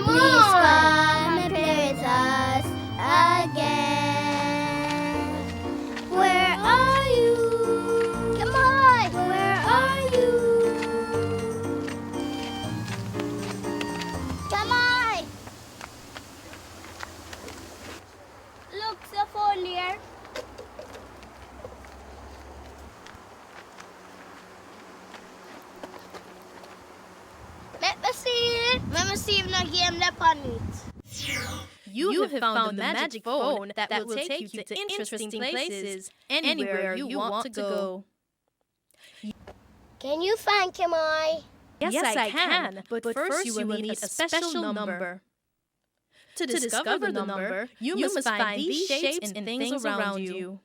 Come on! Please come and play with us again. Where are you? Come on! Where are you? Come on! Look, the phone there. Let me see it. Let me see if no game left on it. You have found the magic phone that will take you to interesting places anywhere you want to go. Can you find Kamai? Yes, I can, but first you will need a special number. To discover the number, you must find these shapes and things around you.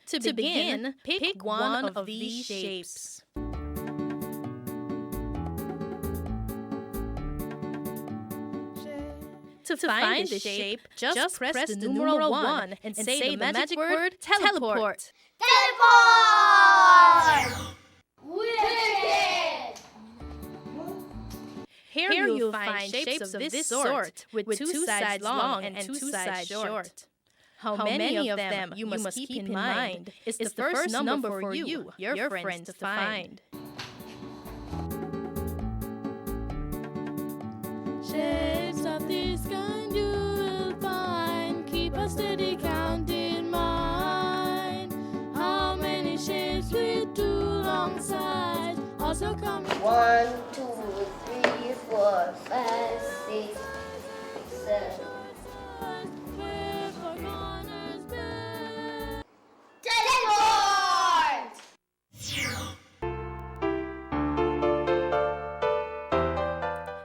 To begin, pick one of these shapes. To find the shape, just press the numeral 1 and say the magic word, teleport. Teleport! Wicked! Here you'll find shapes of this sort, with 2 sides long and 2 sides short. How many of them you must keep in mind is the first number for you, your friends, to find. Shapes of this kind you will find. Keep a steady count in mind. How many shapes with 2 long sides also come in 1, 2, 3, 4, 5, 6, 7. where for corners bare. Teleport!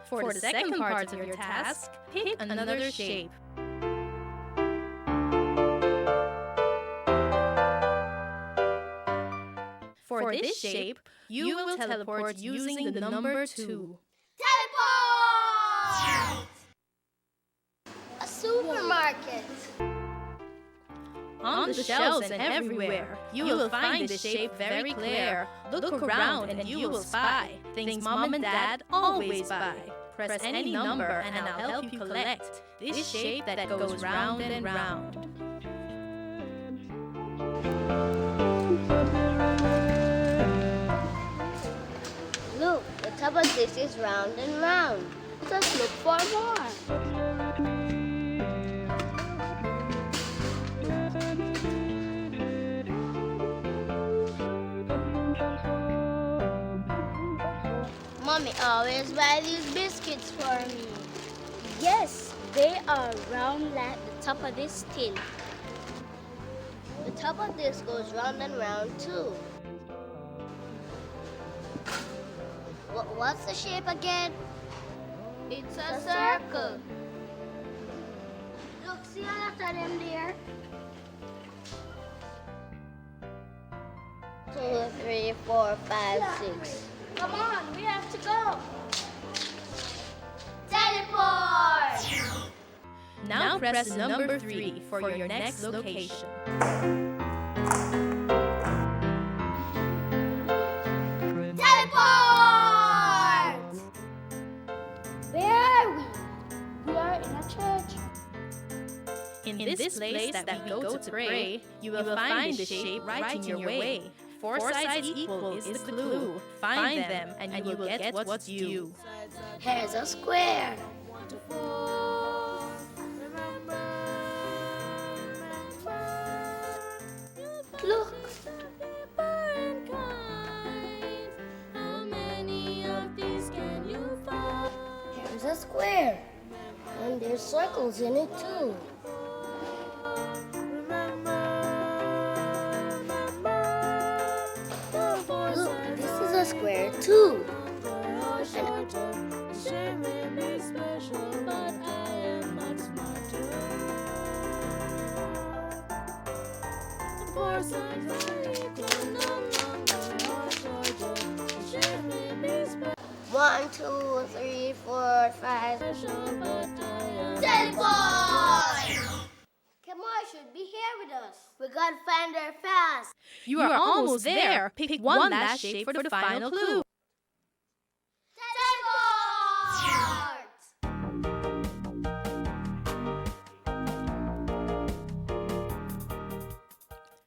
For the second part of your task, pick another shape. For this shape, you will teleport using the number 2. Teleport! A supermarket. On the shelves and everywhere, you will find this shape very clear. Look around and you will spy things Mom and Dad always buy. Press any number and I'll help you collect this shape that goes round and round. Look, the top of this is round and round. Let's look for more. Mommy always buy these biscuits for me. Yes, they are round like the top of this tin. The top of this goes round and round too. What's the shape again? It's a circle. Look, see a lot of them there. 2, 3, 4, 5, 6. Come on, we have to go. Teleport! Now press number 3 for your next location. Teleport! Where are we? We are in a church. In this place that we go to pray, you will find the shape right in your way. 4 sides equal is the clue. Find them and you will get what's due. Here's a square. Look. How many of these can you find? Here's a square. And there's circles in it too. Look, this is a square too. One, 2, 3, 4, 5. Teleport! Come on, should be here with us. We gotta find her fast. You are almost there. Pick one last shape for the final clue.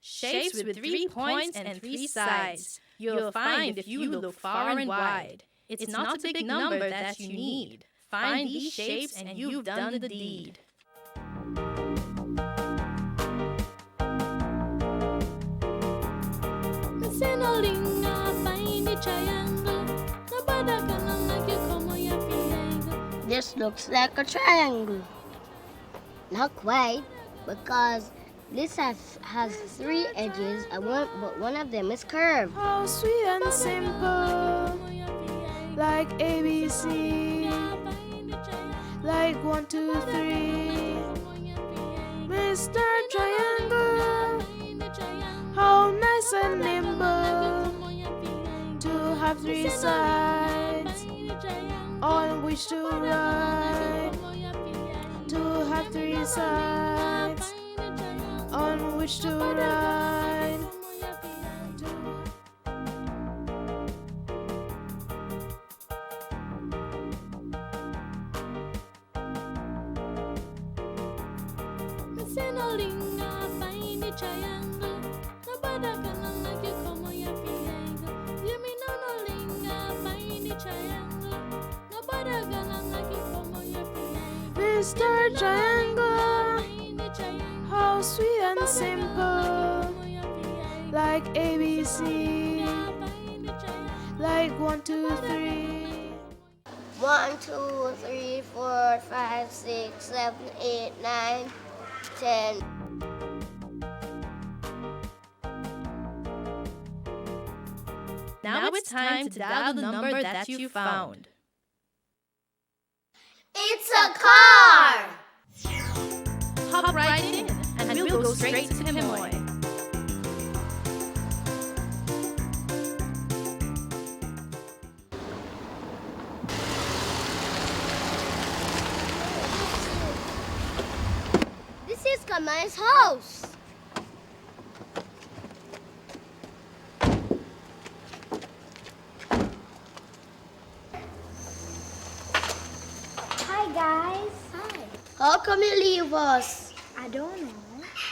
Shapes with 3 points and 3 sides. You'll find if you look far and wide. It's not a big number that you need. Find these shapes and you've done the deed. This looks like a triangle. Not quite, because this has 3 edges, but one of them is curved. How sweet and simple, like ABC, like 1, 2, 3. Mr. Triangle, how nice and nimble to have 3 sides on which to ride. To have 3 sides on which to ride. Mr. Triangle, how sweet and simple, like ABC, like 1, 2, 3. 1, 2, 3, 4, 5, 6, 7, 8, 9, 10. Now it's time to dial the number that you found. It's a car! Hop right in, and we'll go straight to Pimoy. This is Kamai's house. Hi guys. Hi. How come you leave us? I don't know.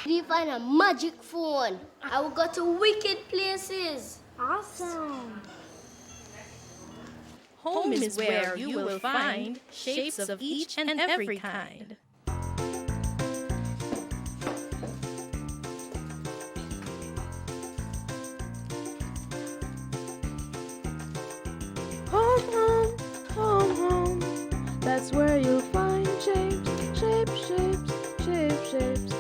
We find a magic phone. I will go to wicked places. Awesome. Home is where you will find shapes of each and every kind. Home, home, home, home. That's where you'll find shapes, shapes.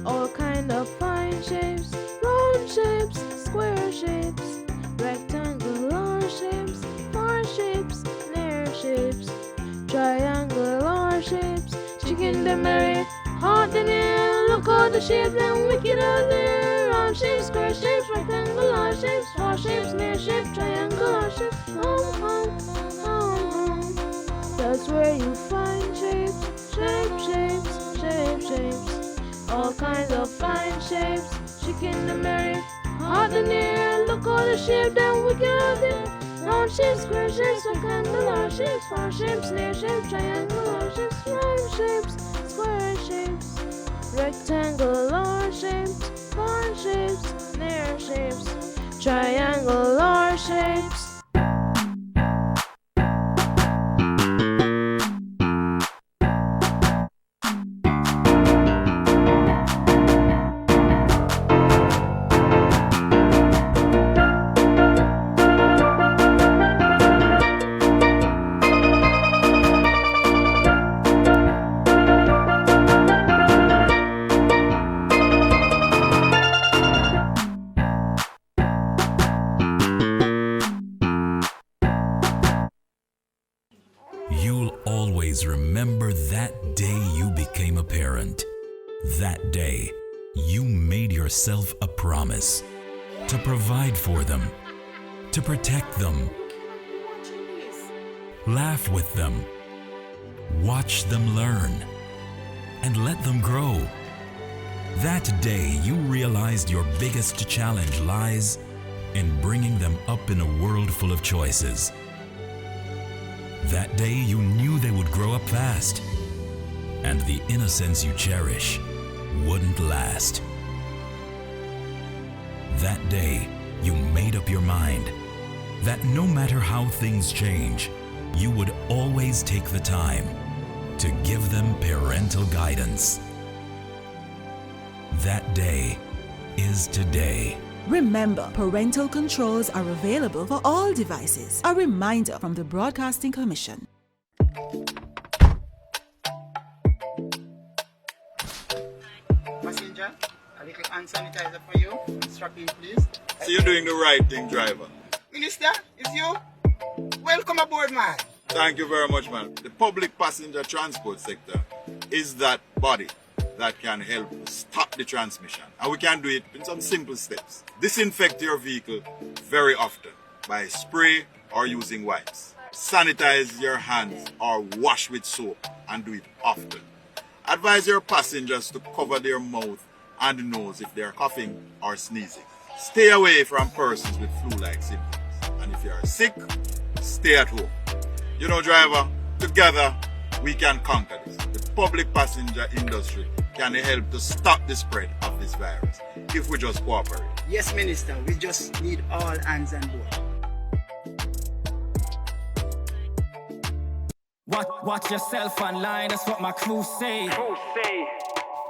All kind of fine shapes, round shapes, square shapes, rectangular shapes, far shapes, near shapes, triangular shapes, chicken the merry, heart the near. Look all the shapes and wicked out there. Round shapes, square shapes, rectangular shapes, far shapes, near shapes, triangular shapes. Home, home, home, home. That's where you find shapes. All kinds of fine shapes. Chicken the merry, heart the near. Look all the shapes that we got there. Round shapes, square shapes, rectangular shapes, far shapes, near shapes, triangular shapes, round shapes, square shapes, rectangular shapes, far shapes, near shapes, triangular shapes. You'll always remember that day you became a parent. That day, you made yourself a promise to provide for them, to protect them, laugh with them, watch them learn, and let them grow. That day you realized your biggest challenge lies in bringing them up in a world full of choices. That day you knew they would grow up fast, and the innocence you cherish wouldn't last. That day you made up your mind that no matter how things change, you would always take the time to give them parental guidance. That day is today. Remember, parental controls are available for all devices. A reminder from the Broadcasting Commission. Passenger, a little hand sanitizer for you. Strap in, please. So you're doing the right thing, driver. Minister, it's you? Welcome aboard, man. Thank you very much, man. The public passenger transport sector is that body that can help stop the transmission. And we can do it in some simple steps. Disinfect your vehicle very often by spray or using wipes. Sanitize your hands or wash with soap and do it often. Advise your passengers to cover their mouth and nose if they are coughing or sneezing. Stay away from persons with flu-like symptoms. And if you are sick, stay at home. You know, driver, together we can conquer this. The public passenger industry can help to stop the spread of this virus if we just cooperate. Yes, Minister, we just need all hands on board. Watch yourself online, that's what my crew say.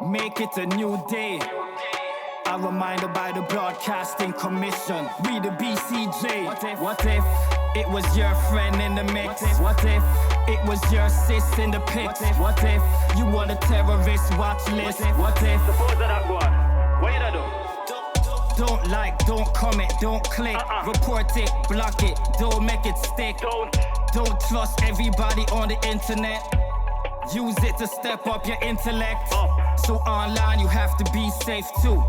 Make it a new day. A reminder by the Broadcasting Commission. We the BCJ. What if it was your friend in the mix? What if it was your sis in the pics? What if you want a terrorist watch list? What if? Suppose that one. What you do? Don't like, don't comment, don't click. Report it, block it, don't make it stick. Don't trust everybody on the internet. Use it to step up your intellect. So online you have to be safe too.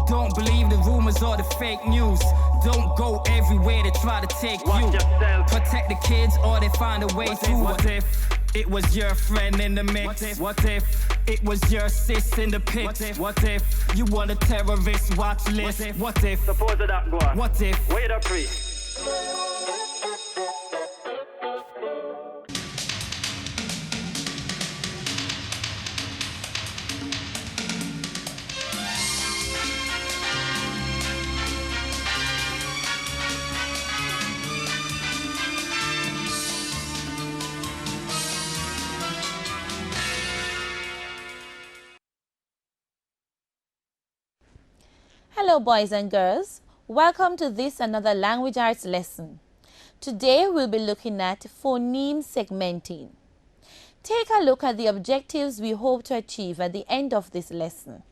Don't believe the rumors or the fake news. Don't go everywhere they try to take you. Protect the kids or they find a way to. What if it was your friend in the mix? What if it was your sis in the pics? What if you want a terrorist watch list? What if? Suppose that go on. What if? Wait up, free. Hello boys and girls, welcome to this another language arts lesson. Today we'll be looking at phoneme segmenting. Take a look at the objectives we hope to achieve at the end of this lesson.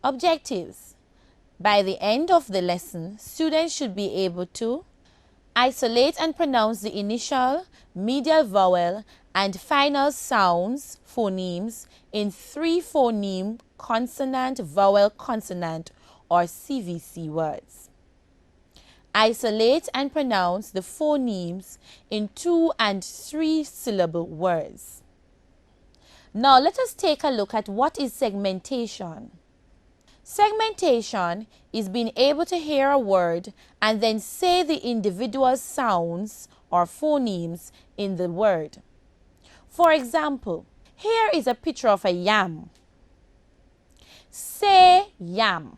Objectives. By the end of the lesson, students should be able to isolate and pronounce the initial, medial vowel and final sounds, phonemes, in 3 phoneme consonant, vowel, consonant or CVC words. Isolate and pronounce the phonemes in 2 and 3 syllable words. Now let us take a look at what is segmentation. Segmentation is being able to hear a word and then say the individual sounds or phonemes in the word. For example, here is a picture of a yam. Say yam.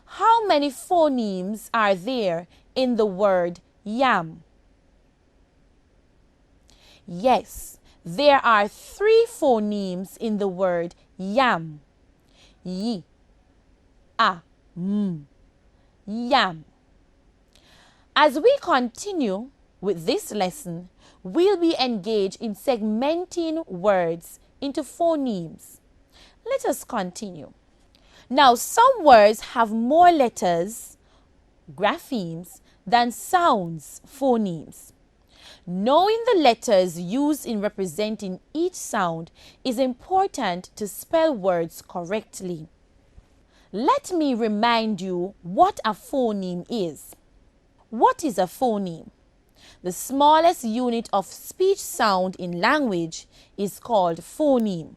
How many phonemes are there in the word yam? Yes, there are 3 phonemes in the word yam. Y, a, m, yam. As we continue with this lesson, we'll be engaged in segmenting words into phonemes. Let us continue. Now, some words have more letters, graphemes, than sounds, phonemes. Knowing the letters used in representing each sound is important to spell words correctly. Let me remind you what a phoneme is. What is a phoneme? The smallest unit of speech sound in language is called phoneme.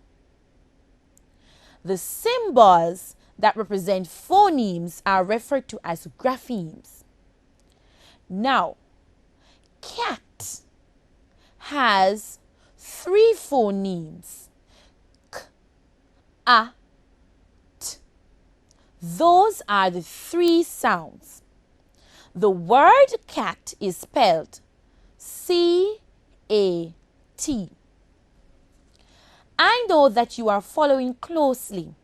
The symbols that represent phonemes are referred to as graphemes. Now, cat has 3 phonemes. K, a, t. Those are the 3 sounds. The word cat is spelled C-A-T. I know that you are following closely.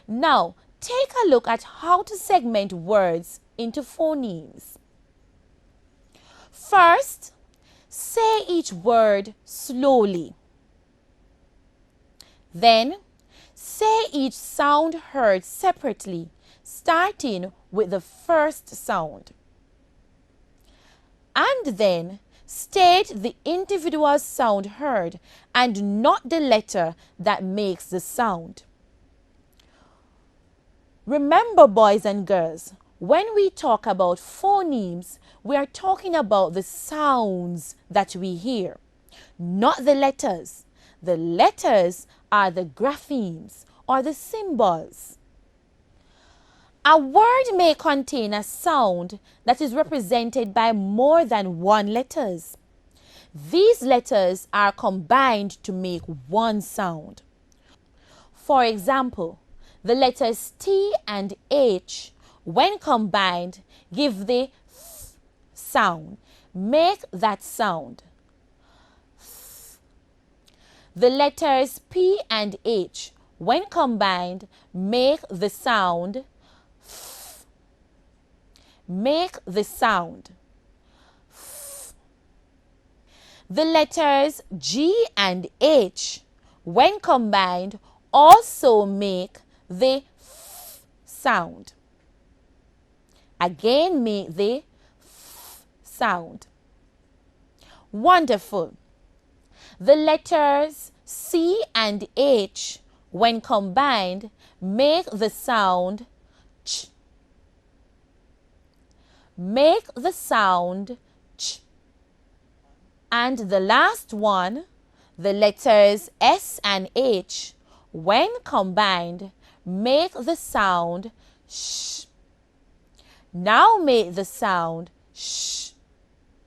Now, take a look at how to segment words into phonemes. First, say each word slowly. Then, say each sound heard separately, starting with the first sound. And then, state the individual sound heard and not the letter that makes the sound. Remember, boys and girls, when we talk about phonemes, we are talking about the sounds that we hear, not the letters. The letters are the graphemes or the symbols. A word may contain a sound that is represented by more than 1 letters. These letters are combined to make one sound. For example, the letters T and H, when combined, give the f sound. Make that sound. F. The letters P and H, when combined, make the sound f. Make the sound f. The letters G and H, when combined, also make the f sound. Again, make the f sound. Wonderful. The letters C and H, when combined, make the sound ch. Make the sound ch. And the last one, the letters S and H, when combined, make the sound sh. Now make the sound sh.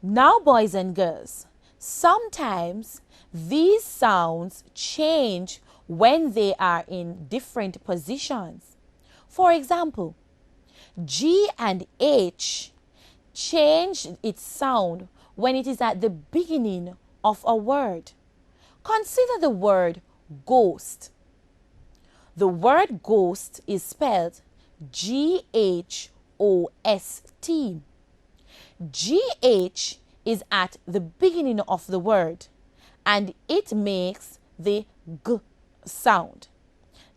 Now, boys and girls, sometimes these sounds change when they are in different positions. For example, G and H change its sound when it is at the beginning of a word. Consider the word ghost. The word ghost is spelled G-H-O-S-T. GH is at the beginning of the word and it makes the G sound.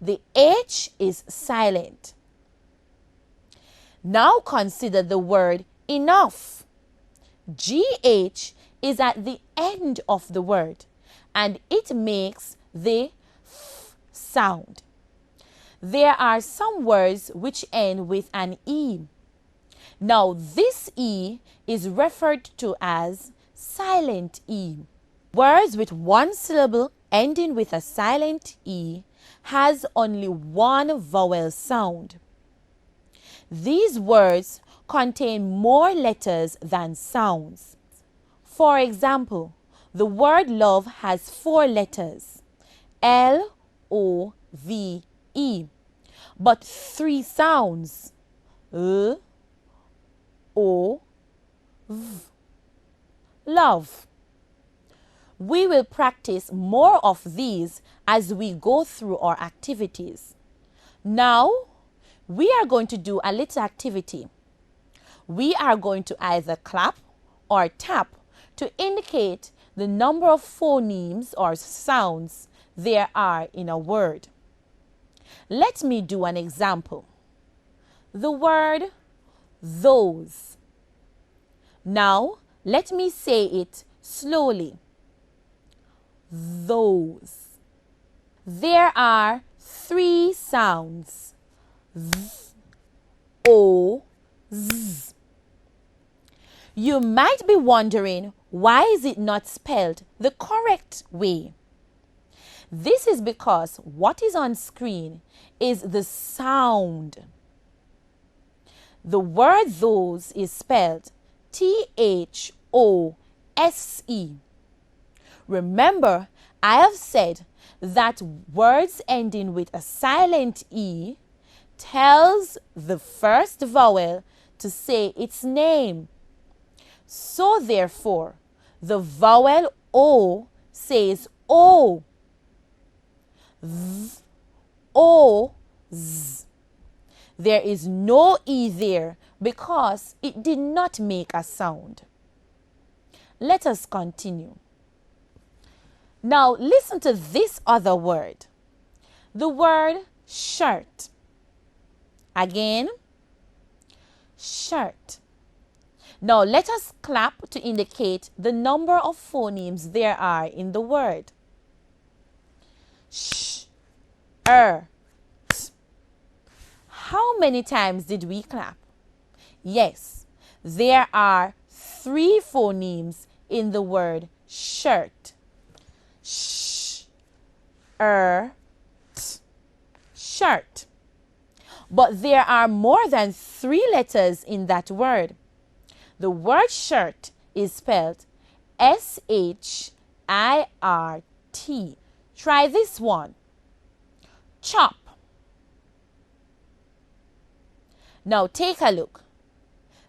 The H is silent. Now consider the word enough. GH is at the end of the word and it makes the F sound. There are some words which end with an E. Now this E is referred to as silent E. Words with 1 syllable ending with a silent E has only 1 vowel sound. These words contain more letters than sounds. For example, the word love has 4 letters, L-O-V-E, but 3 sounds, L-O-V. Love. We will practice more of these as we go through our activities. Now, we are going to do a little activity. We are going to either clap or tap to indicate the number of phonemes or sounds there are in a word. Let me do an example. The word those. Now, let me say it slowly. Those. There are 3 sounds. Z, O, Z. You might be wondering, why is it not spelled the correct way? This is because what is on screen is the sound. The word those is spelled THOSE. Remember, I have said that words ending with a silent E tells the first vowel to say its name. So therefore, the vowel O says O. Z, O, Z. There is no E there because it did not make a sound. Let us continue. Now listen to this other word. The word shirt. Again, shirt. Now let us clap to indicate the number of phonemes there are in the word. Sh, t. How many times did we clap? Yes, there are 3 phonemes in the word shirt. Sh, t, shirt. But there are more than 3 letters in that word. The word shirt is spelled SHIRT. Try this one. Chop. Now take a look.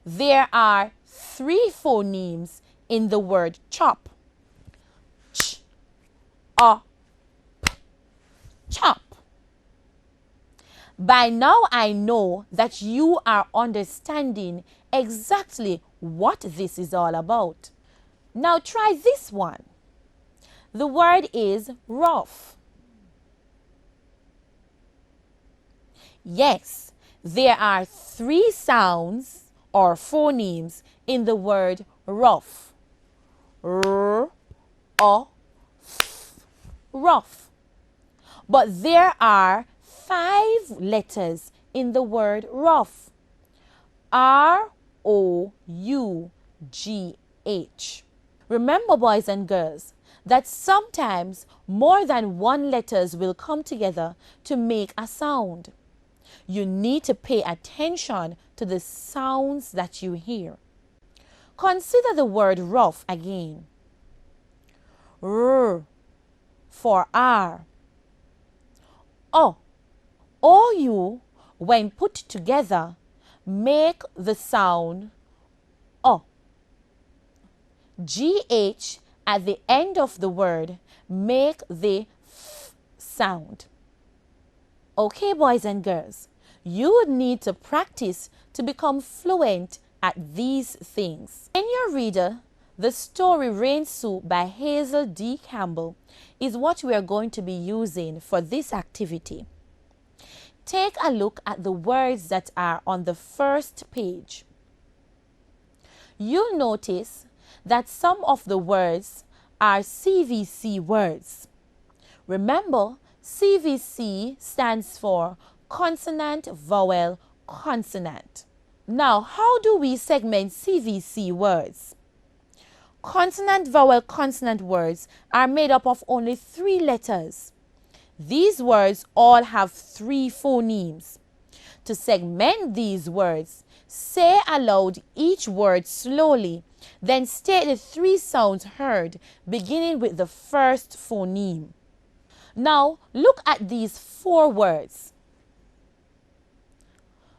There are 3 phonemes in the word chop. Ch, p, chop. By now I know that you are understanding exactly what this is all about. Now try this one. The word is rough. Yes, there are 3 sounds or phonemes in the word rough. R, O, f, rough. But there are 5 letters in the word rough. ROUGH. Remember, boys and girls, that sometimes more than 1 letters will come together to make a sound. You need to pay attention to the sounds that you hear. Consider the word rough again. R for R. OU, when put together, make the sound O. GH at the end of the word make the F sound. Okay, boys and girls, you would need to practice to become fluent at these things. In your reader, the story Rain Soup by Hazel D. Campbell is what we are going to be using for this activity. Take a look at the words that are on the first page. You'll notice that some of the words are CVC words. Remember, CVC stands for consonant, vowel, consonant. Now, how do we segment CVC words? Consonant, vowel, consonant words are made up of only 3 letters. These words all have 3 phonemes. To segment these words, say aloud each word slowly, then state the 3 sounds heard, beginning with the first phoneme. Now, look at these 4 words.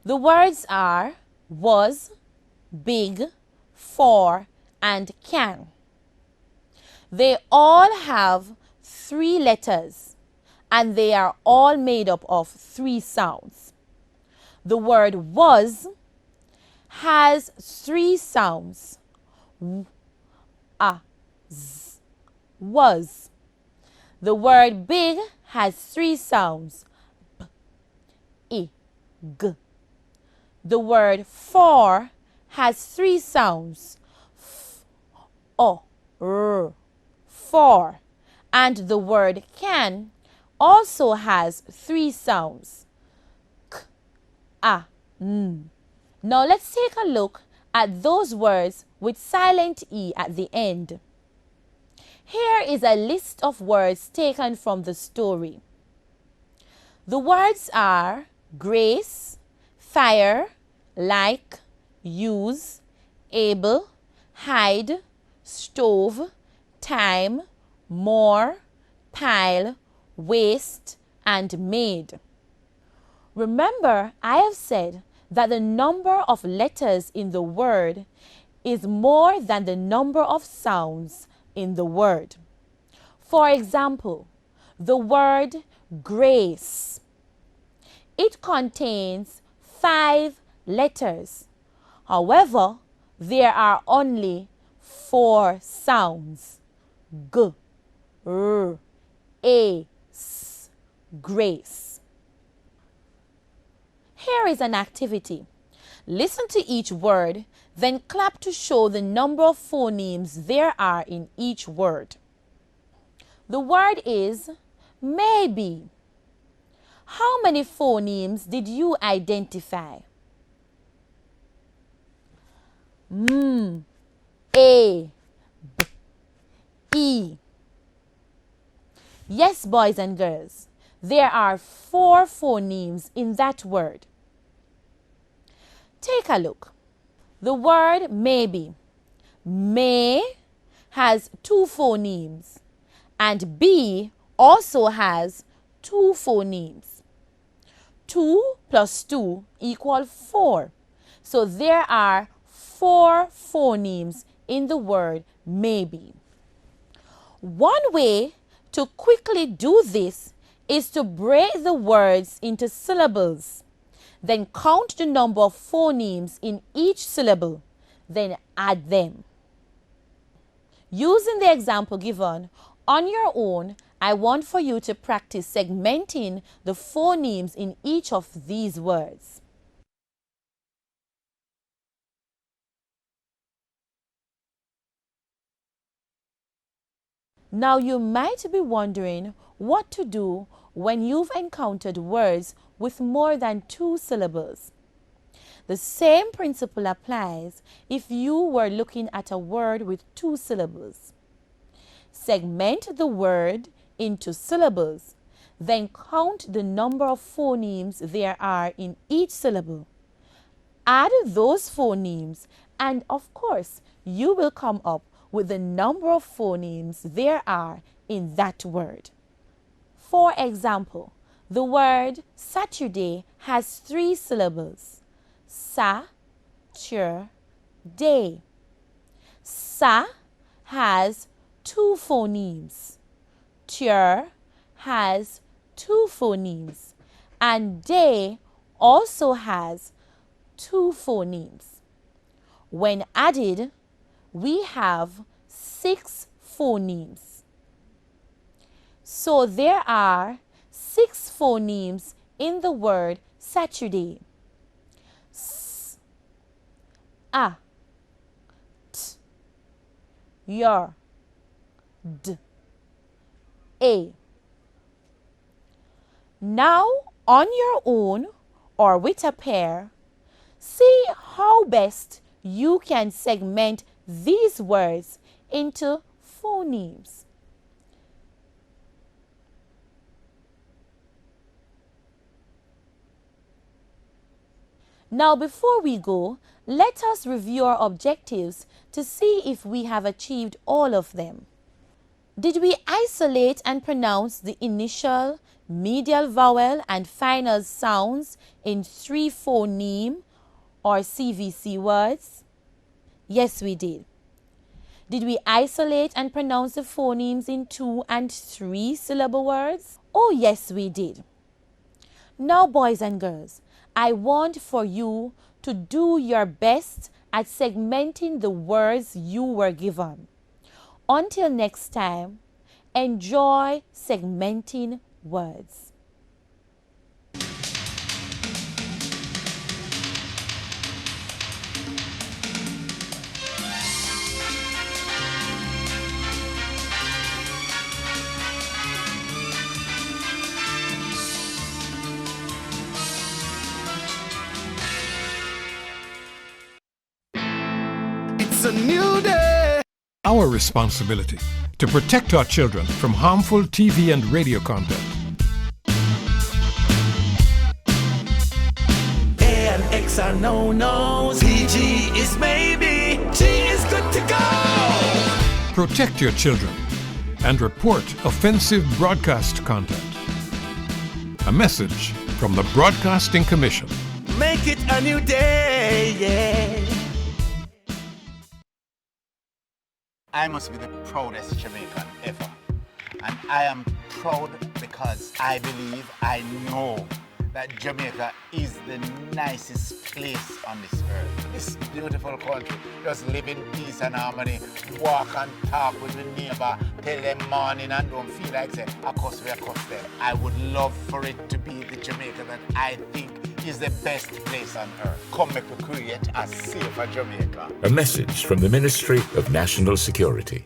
The words are was, big, for, and can. They all have 3 letters, and they are all made up of 3 sounds. The word was has 3 sounds. W, a, z, was. The word big has 3 sounds. B, I, g. The word for has 3 sounds. F, o, r, for. And the word can also has 3 sounds. K, a, n. Now let's take a look at those words with silent E at the end. Here is a list of words taken from the story. The words are grace, fire, like, use, able, hide, stove, time, more, pile, waste, and made. Remember, I have said that the number of letters in the word is more than the number of sounds in the word. For example, the word grace. It contains 5 letters. However, there are only 4 sounds. G, R, A, S, grace. Here is an activity. Listen to each word, then clap to show the number of phonemes there are in each word. The word is maybe. How many phonemes did you identify? M, A, B, E. Yes, boys and girls, there are 4 phonemes in that word. Take a look. The word maybe. May has 2 phonemes and B also has 2 phonemes. 2 plus 2 equal 4. So there are 4 phonemes in the word maybe. One way to quickly do this is to break the words into syllables. Then count the number of phonemes in each syllable, then add them. Using the example given, on your own, I want for you to practice segmenting the phonemes in each of these words. Now you might be wondering what to do when you've encountered words with more than 2 syllables. The same principle applies if you were looking at a word with 2 syllables. Segment the word into syllables, then count the number of phonemes there are in each syllable. Add those phonemes and of course you will come up with the number of phonemes there are in that word. For example, the word Saturday has 3 syllables. Sa, tur, day. Sa has 2 phonemes. Tur has 2 phonemes. And day also has 2 phonemes. When added, we have 6 phonemes. So there are 6 phonemes in the word Saturday. S, A, T, Your, D, A. Now, on your own or with a pair, see how best you can segment these words into phonemes. Now, before we go, let us review our objectives to see if we have achieved all of them. Did we isolate and pronounce the initial, medial vowel and final sounds in 3 phoneme or CVC words? Yes, we did. Did we isolate and pronounce the phonemes in 2 and 3 syllable words? Oh, yes, we did. Now, boys and girls, I want for you to do your best at segmenting the words you were given. Until next time, enjoy segmenting words. It's a new day. our responsibility to protect our children from harmful TV and radio content. A and X are no-nos. PG is maybe. G is good to go. Protect your children and report offensive broadcast content. A message from the Broadcasting Commission. Make it a new day, yeah. I must be the proudest Jamaican ever. And I am proud because I believe, I know that Jamaica is the nicest place on this earth. This beautiful country. Just live in peace and harmony. Walk and talk with your neighbor. Tell them morning and don't feel like say, of course we are cuss them. I would love for it to be the Jamaica that I think is the best place on earth. Come make we create a safer Jamaica. A message from the Ministry of National Security.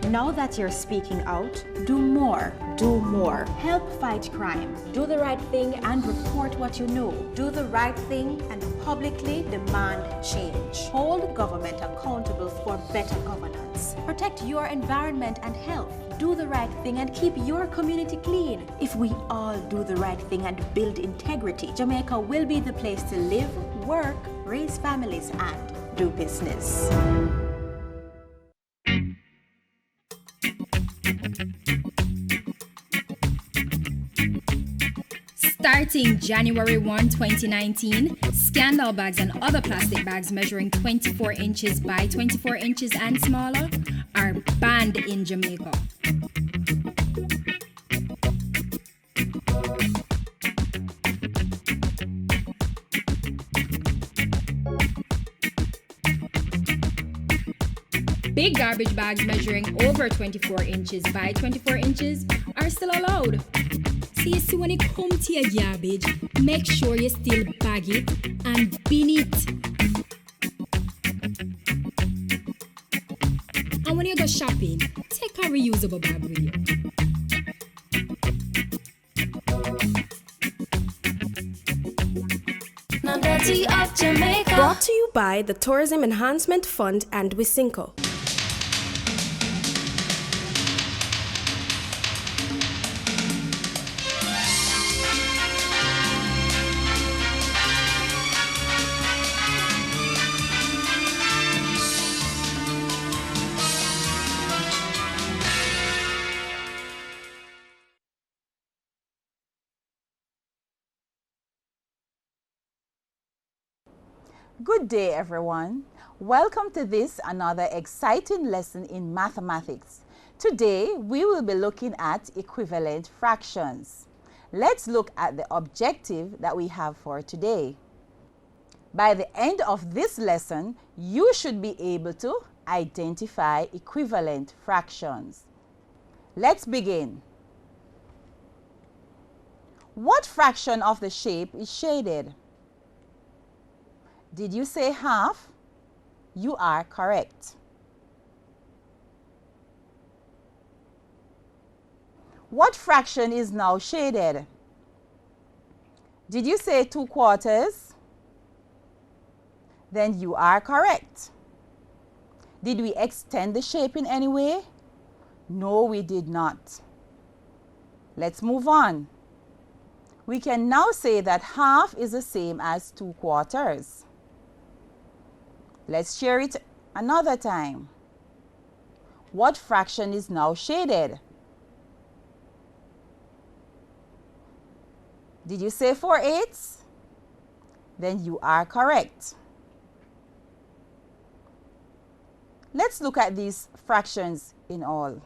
Now that you're speaking out, do more. Do more. Help fight crime. Do the right thing and report what you know. Do the right thing and publicly demand change. Hold government accountable for better governance. Protect your environment and health. Do the right thing and keep your community clean. If we all do the right thing and build integrity, Jamaica will be the place to live, work, raise families, and do business. Starting January 1, 2019, scandal bags and other plastic bags measuring 24 inches by 24 inches and smaller are banned in Jamaica. Big garbage bags measuring over 24 inches by 24 inches are still allowed. So you see, when it comes to your garbage, make sure you still bag it and bin it. And when you go shopping, take a reusable bag with you. Dirty of Jamaica. Brought to you by the Tourism Enhancement Fund and Wisynco. Good day, everyone. Welcome to this another exciting lesson in mathematics. Today, we will be looking at equivalent fractions. Let's look at the objective that we have for today. By the end of this lesson, you should be able to identify equivalent fractions. Let's begin. What fraction of the shape is shaded? Did you say half? You are correct. What fraction is now shaded? Did you say 2/4? Then you are correct. Did we extend the shape in any way? No, we did not. Let's move on. We can now say that half is the same as 2/4. Let's share it another time. What fraction is now shaded? Did you say 4/8? Then you are correct. Let's look at these fractions in all.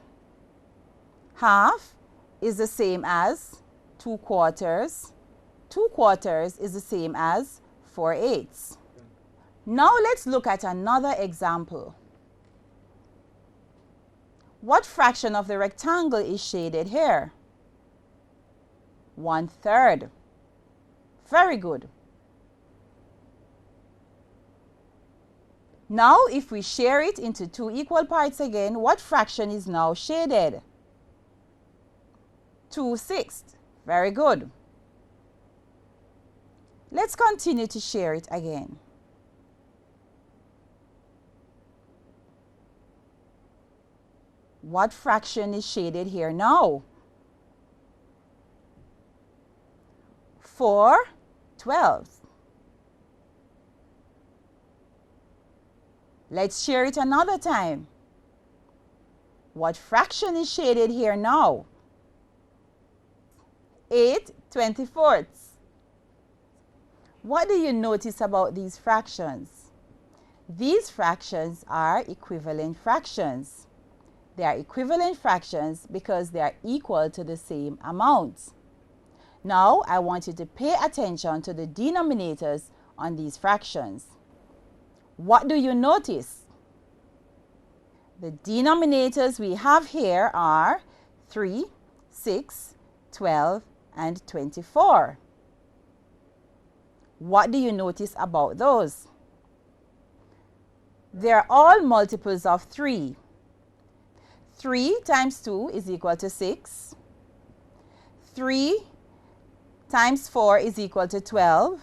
Half is the same as 2/4. 2/4 is the same as 4/8. Now let's look at another example. What fraction of the rectangle is shaded here? 1/3. Very good. Now if we share it into two equal parts again, what fraction is now shaded? 2/6. Very good. Let's continue to share it again. What fraction is shaded here now? 4/12. Let's share it another time. What fraction is shaded here now? 8/24. What do you notice about these fractions? These fractions are equivalent fractions. They are equivalent fractions because they are equal to the same amount. Now, I want you to pay attention to the denominators on these fractions. What do you notice? The denominators we have here are 3, 6, 12, and 24. What do you notice about those? They're all multiples of 3. 3 times 2 is equal to 6. 3 times 4 is equal to 12.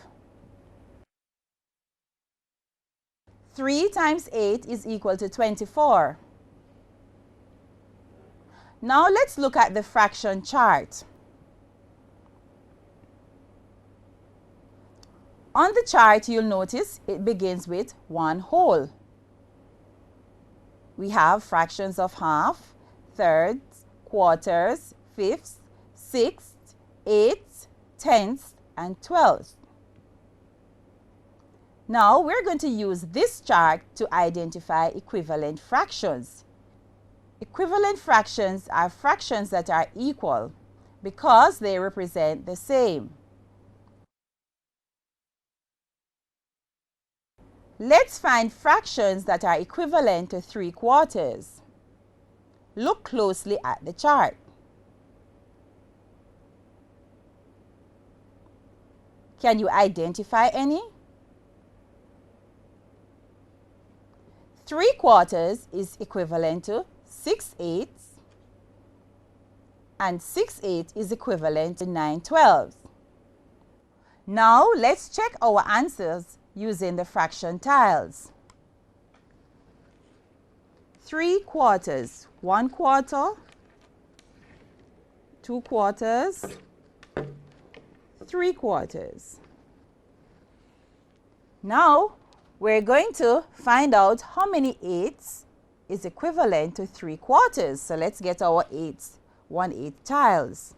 3 times 8 is equal to 24. Now let's look at the fraction chart. On the chart, you'll notice it begins with 1 whole. We have fractions of half, thirds, quarters, fifths, sixths, eighths, tenths, and twelfths. Now we're going to use this chart to identify equivalent fractions. Equivalent fractions are fractions that are equal because they represent the same. Let's find fractions that are equivalent to 3/4. Look closely at the chart. Can you identify any? 3/4 is equivalent to 6/8, and 6/8 is equivalent to 9/12. Now let's check our answers using the fraction tiles. 3/4, 1/4, 2/4, 3/4. Now we're going to find out how many eighths is equivalent to 3/4. So let's get our eighths, 1/8 tiles.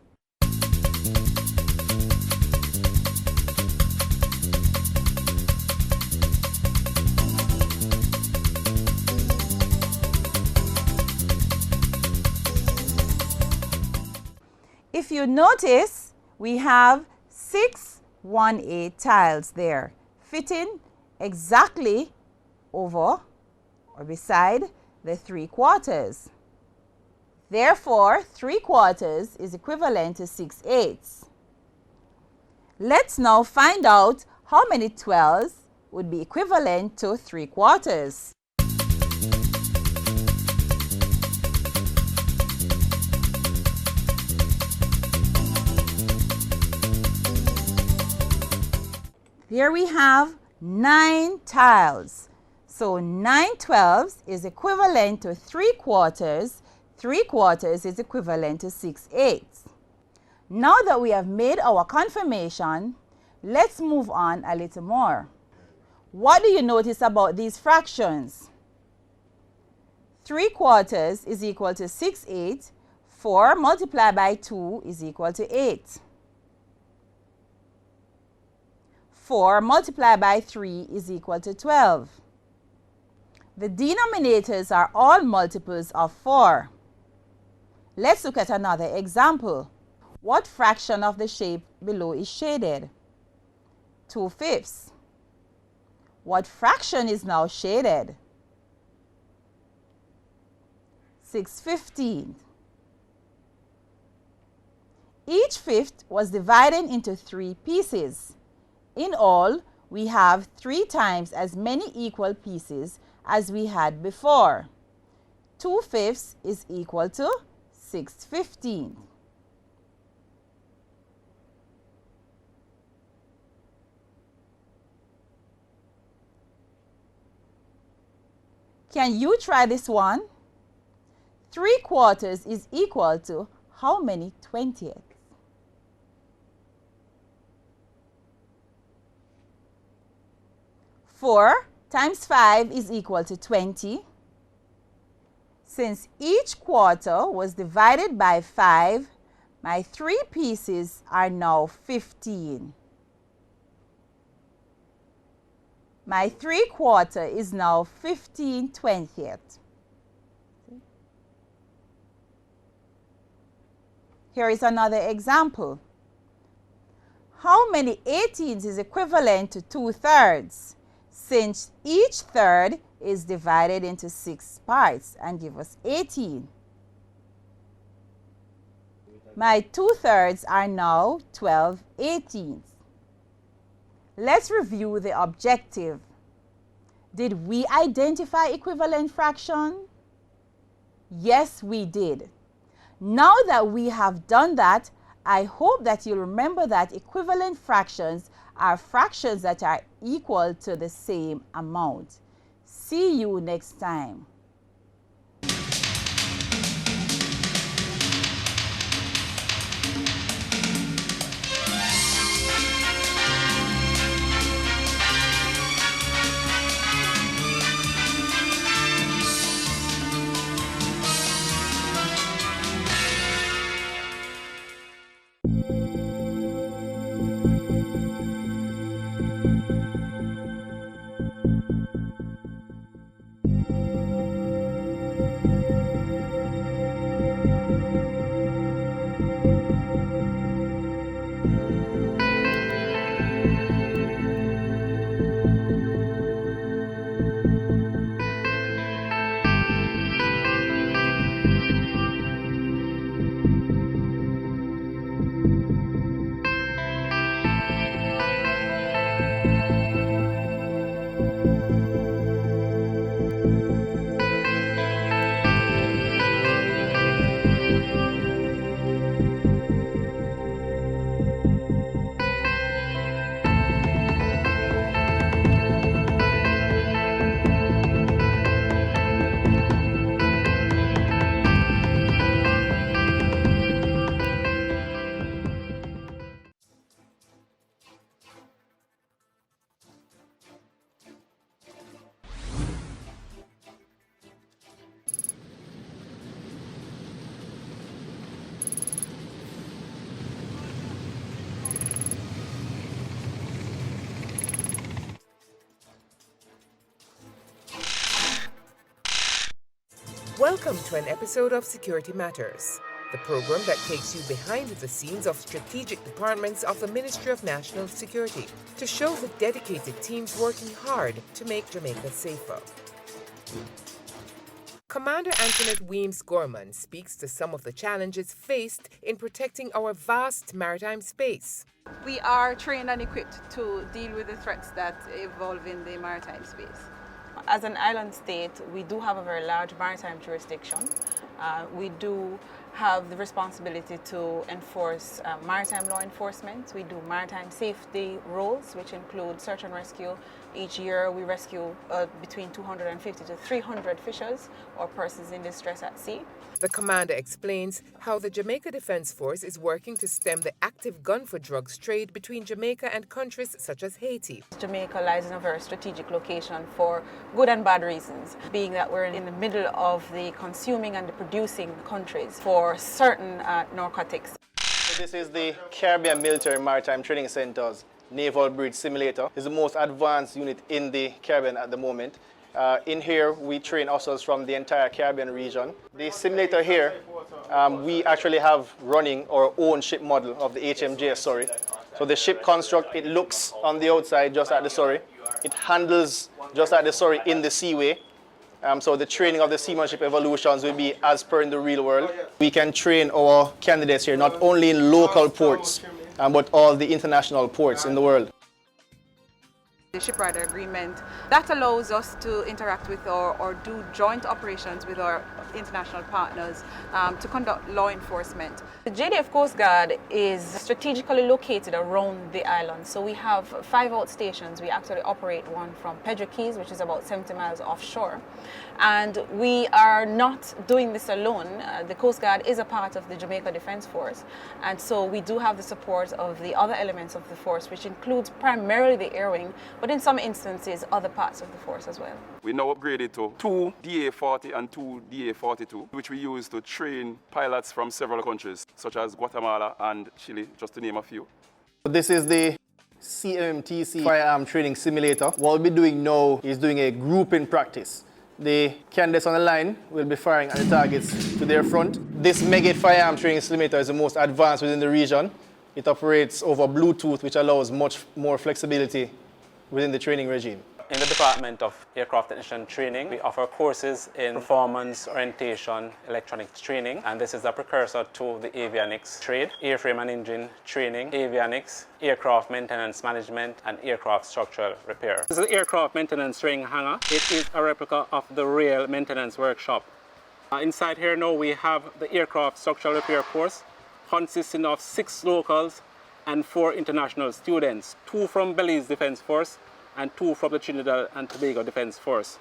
If you notice, we have 6 1/8 tiles there, fitting exactly over or beside the 3/4. Therefore, 3/4 is equivalent to 6/8. Let's now find out how many 12s would be equivalent to 3/4. Here we have 9 tiles. So 9 12s is equivalent to 3/4. 3/4 is equivalent to 6/8. Now that we have made our confirmation, let's move on a little more. What do you notice about these fractions? 3/4 is equal to 6/8. 4 multiplied by 2 is equal to 8. 4 multiplied by 3 is equal to 12. The denominators are all multiples of 4. Let's look at another example. What fraction of the shape below is shaded? 2/5. What fraction is now shaded? 6/15. Each fifth was divided into 3 pieces. In all, we have 3 times as many equal pieces as we had before. 2/5 is equal to 6/15. Can you try this one? 3/4 is equal to how many 20ths? 4 times 5 is equal to 20. Since each quarter was divided by 5, my 3 pieces are now 15. My 3/4 is now 15 20ths. Here is another example. How many 18ths is equivalent to 2/3? Since each third is divided into 6 parts and give us 18. My 2/3 are now 12/18. Let's review the objective. Did we identify equivalent fraction? Yes, we did. Now that we have done that, I hope that you'll remember that equivalent fractions are fractions that are equal to the same amount. See you next time. Welcome to an episode of Security Matters, the program that takes you behind the scenes of strategic departments of the Ministry of National Security to show the dedicated teams working hard to make Jamaica safer. Commander Antoinette Weems-Gorman speaks to some of the challenges faced in protecting our vast maritime space. We are trained and equipped to deal with the threats that evolve in the maritime space. As an island state, we do have a very large maritime jurisdiction. We do have the responsibility to enforce maritime law enforcement. We do maritime safety roles, which include search and rescue. Each year we rescue between 250 to 300 fishers or persons in distress at sea. The commander explains how the Jamaica Defense Force is working to stem the active gun for drugs trade between Jamaica and countries such as Haiti. Jamaica lies in a very strategic location for good and bad reasons, being that we're in the middle of the consuming and the producing countries for certain narcotics. This is the Caribbean Military Maritime Training Center's Naval Bridge Simulator. It's the most advanced unit in the Caribbean at the moment. In here, we train ourselves from the entire Caribbean region. The simulator here, we actually have running our own ship model of the HMJS Surrey. So the ship construct, it looks on the outside just like the Surrey. It handles just like the Surrey in the seaway. So the training of the seamanship evolutions will be as per in the real world. We can train our candidates here not only in local ports, but all the international ports in the world. The shipwright agreement that allows us to interact with or do joint operations with our international partners to conduct law enforcement. The JDF Coast Guard is strategically located around the island. So we have 5 outstations. We actually operate one from Pedro Keys, which is about 70 miles offshore. And we are not doing this alone. The Coast Guard is a part of the Jamaica Defence Force. And so we do have the support of the other elements of the force, which includes primarily the air wing, but in some instances, other parts of the force as well. We now upgraded to 2 DA-40 and 2 DA-42, which we use to train pilots from several countries, such as Guatemala and Chile, just to name a few. This is the CMMTC firearm training simulator. What we'll be doing now is doing a grouping practice. The candidates on the line will be firing at the targets to their front. This Megate firearm training simulator is the most advanced within the region. It operates over Bluetooth, which allows much more flexibility within the training regime. In the Department of Aircraft Technician Training, we offer courses in performance, orientation, electronics training, and this is a precursor to the avionics trade, airframe and engine training, avionics, aircraft maintenance management, and aircraft structural repair. This is the aircraft maintenance training hangar. It is a replica of the rail maintenance workshop. Inside here now we have the aircraft structural repair course, consisting of 6 locals and 4 international students, 2 from Belize Defence Force and 2 from the Trinidad and Tobago Defence Force.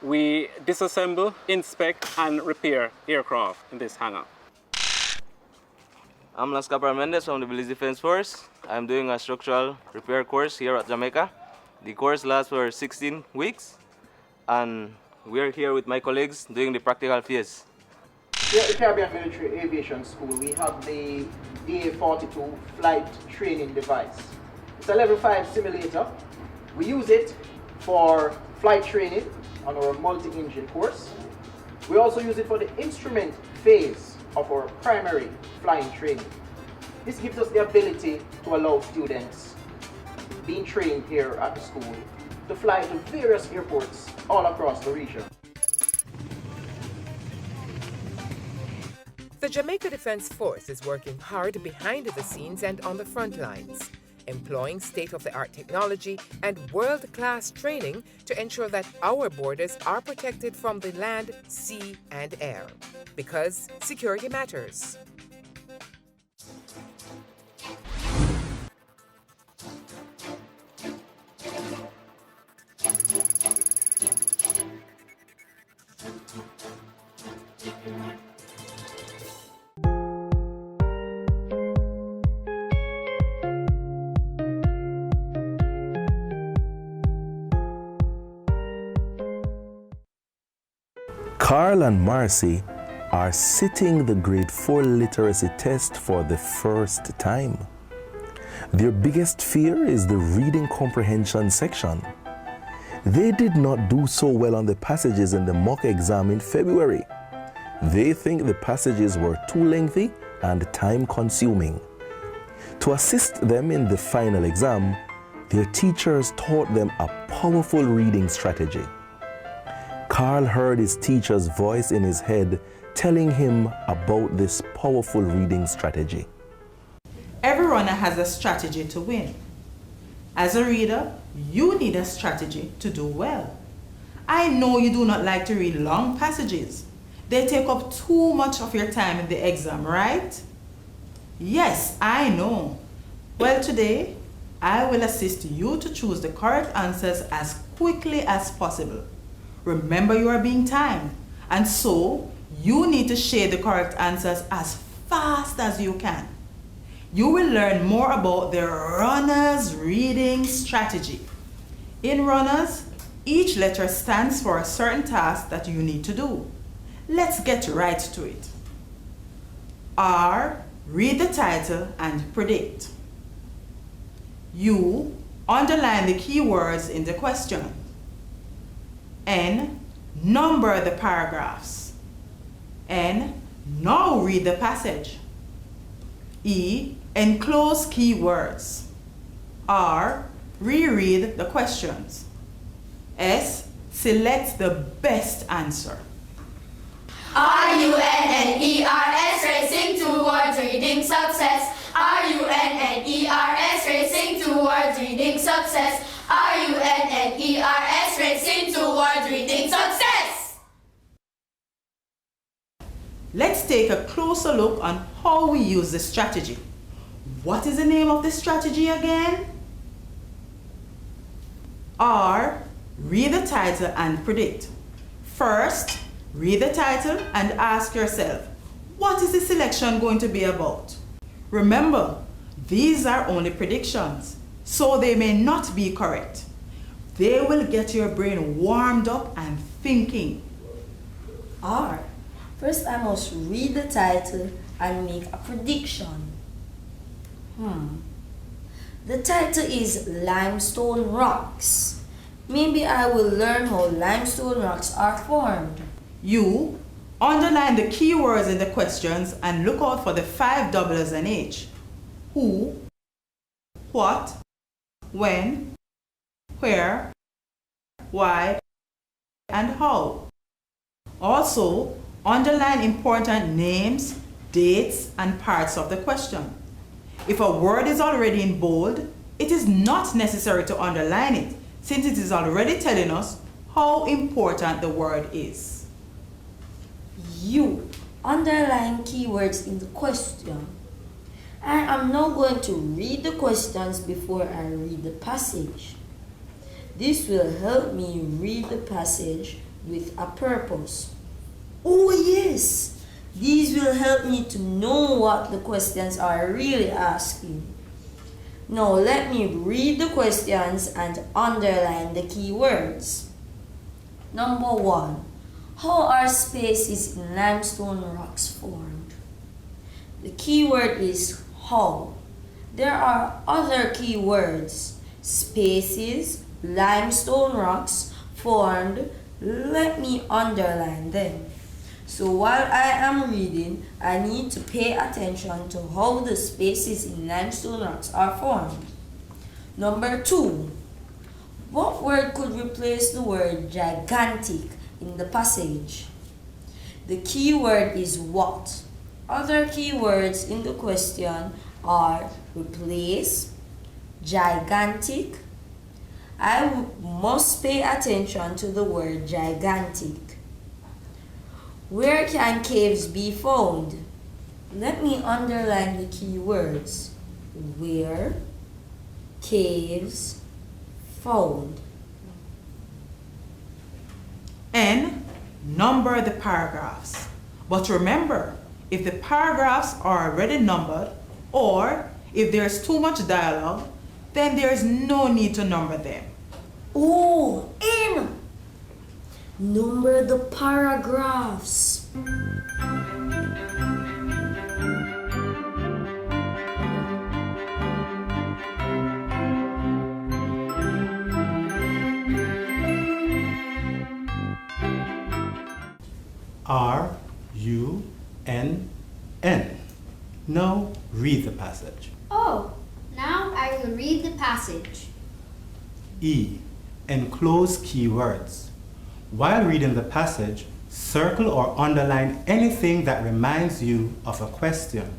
We disassemble, inspect and repair aircraft in this hangar. I'm Las Capra Mendez from the Belize Defence Force. I'm doing a structural repair course here at Jamaica. The course lasts for 16 weeks and we're here with my colleagues doing the practical phase. Here at the Caribbean Military Aviation School, we have the DA-42 flight training device. It's a level 5 simulator. We use it for flight training on our multi-engine course. We also use it for the instrument phase of our primary flying training. This gives us the ability to allow students being trained here at the school to fly to various airports all across the region. The Jamaica Defence Force is working hard behind the scenes and on the front lines, employing state-of-the-art technology and world-class training to ensure that our borders are protected from the land, sea, and air. Because security matters. Carl and Marcy are sitting the grade 4 literacy test for the first time. Their biggest fear is the reading comprehension section. They did not do so well on the passages in the mock exam in February. They think the passages were too lengthy and time-consuming. To assist them in the final exam, their teachers taught them a powerful reading strategy. Carl heard his teacher's voice in his head telling him about this powerful reading strategy. Every runner has a strategy to win. As a reader, you need a strategy to do well. I know you do not like to read long passages. They take up too much of your time in the exam, right? Yes, I know. Well, today, I will assist you to choose the correct answers as quickly as possible. Remember, you are being timed, and so you need to share the correct answers as fast as you can. You will learn more about the runner's reading strategy. In runners, each letter stands for a certain task that you need to do. Let's get right to it. R, read the title and predict. U, underline the keywords in the question. N, number the paragraphs. N, now read the passage. E, enclose keywords. R, reread the questions. S, select the best answer. RUNNERS racing towards reading success. RUNNERS racing towards reading success. RUNNERS racing towards reading success. Let's take a closer look on how we use this strategy. What is the name of this strategy again? R. Read the title and predict. First, read the title and ask yourself, what is the selection going to be about? Remember, these are only predictions, so they may not be correct. They will get your brain warmed up and thinking. R. First, I must read the title and make a prediction. The title is Limestone Rocks. Maybe I will learn how limestone rocks are formed. You underline the keywords in the questions and look out for the 5 W's and H. Who, what, when, where, why, and how. Also, underline important names, dates, and parts of the question. If a word is already in bold, it is not necessary to underline it, since it is already telling us how important the word is. You underline keywords in the question. I am now going to read the questions before I read the passage. This will help me read the passage with a purpose. Oh yes! These will help me to know what the questions are really asking. Now let me read the questions and underline the keywords. Number 1. How are spaces in limestone rocks formed? The keyword is how. There are other keywords. Spaces, limestone rocks formed. Let me underline them. So while I am reading, I need to pay attention to how the spaces in limestone rocks are formed. Number 2. What word could replace the word gigantic in the passage? The key word is what. Other keywords in the question are replace, gigantic. I must pay attention to the word gigantic. Where can caves be found? Let me underline the key words. Where, caves, found. N. Number the paragraphs. But remember, if the paragraphs are already numbered, or if there's too much dialogue, then there is no need to number them. Oh, N. Number the paragraphs. R, U, N, N. Now read the passage. Oh, now I will read the passage. E, enclose keywords. While reading the passage, circle or underline anything that reminds you of a question.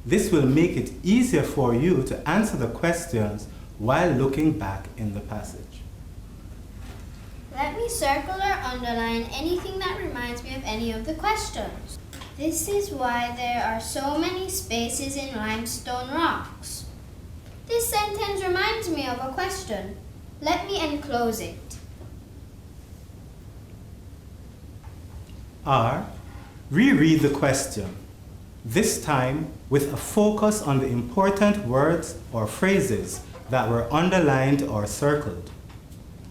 This will make it easier for you to answer the questions while looking back in the passage. Let me circle or underline anything that reminds me of any of the questions. This is why there are so many spaces in limestone rocks. This sentence reminds me of a question. Let me enclose it. R. Reread the question, this time with a focus on the important words or phrases that were underlined or circled.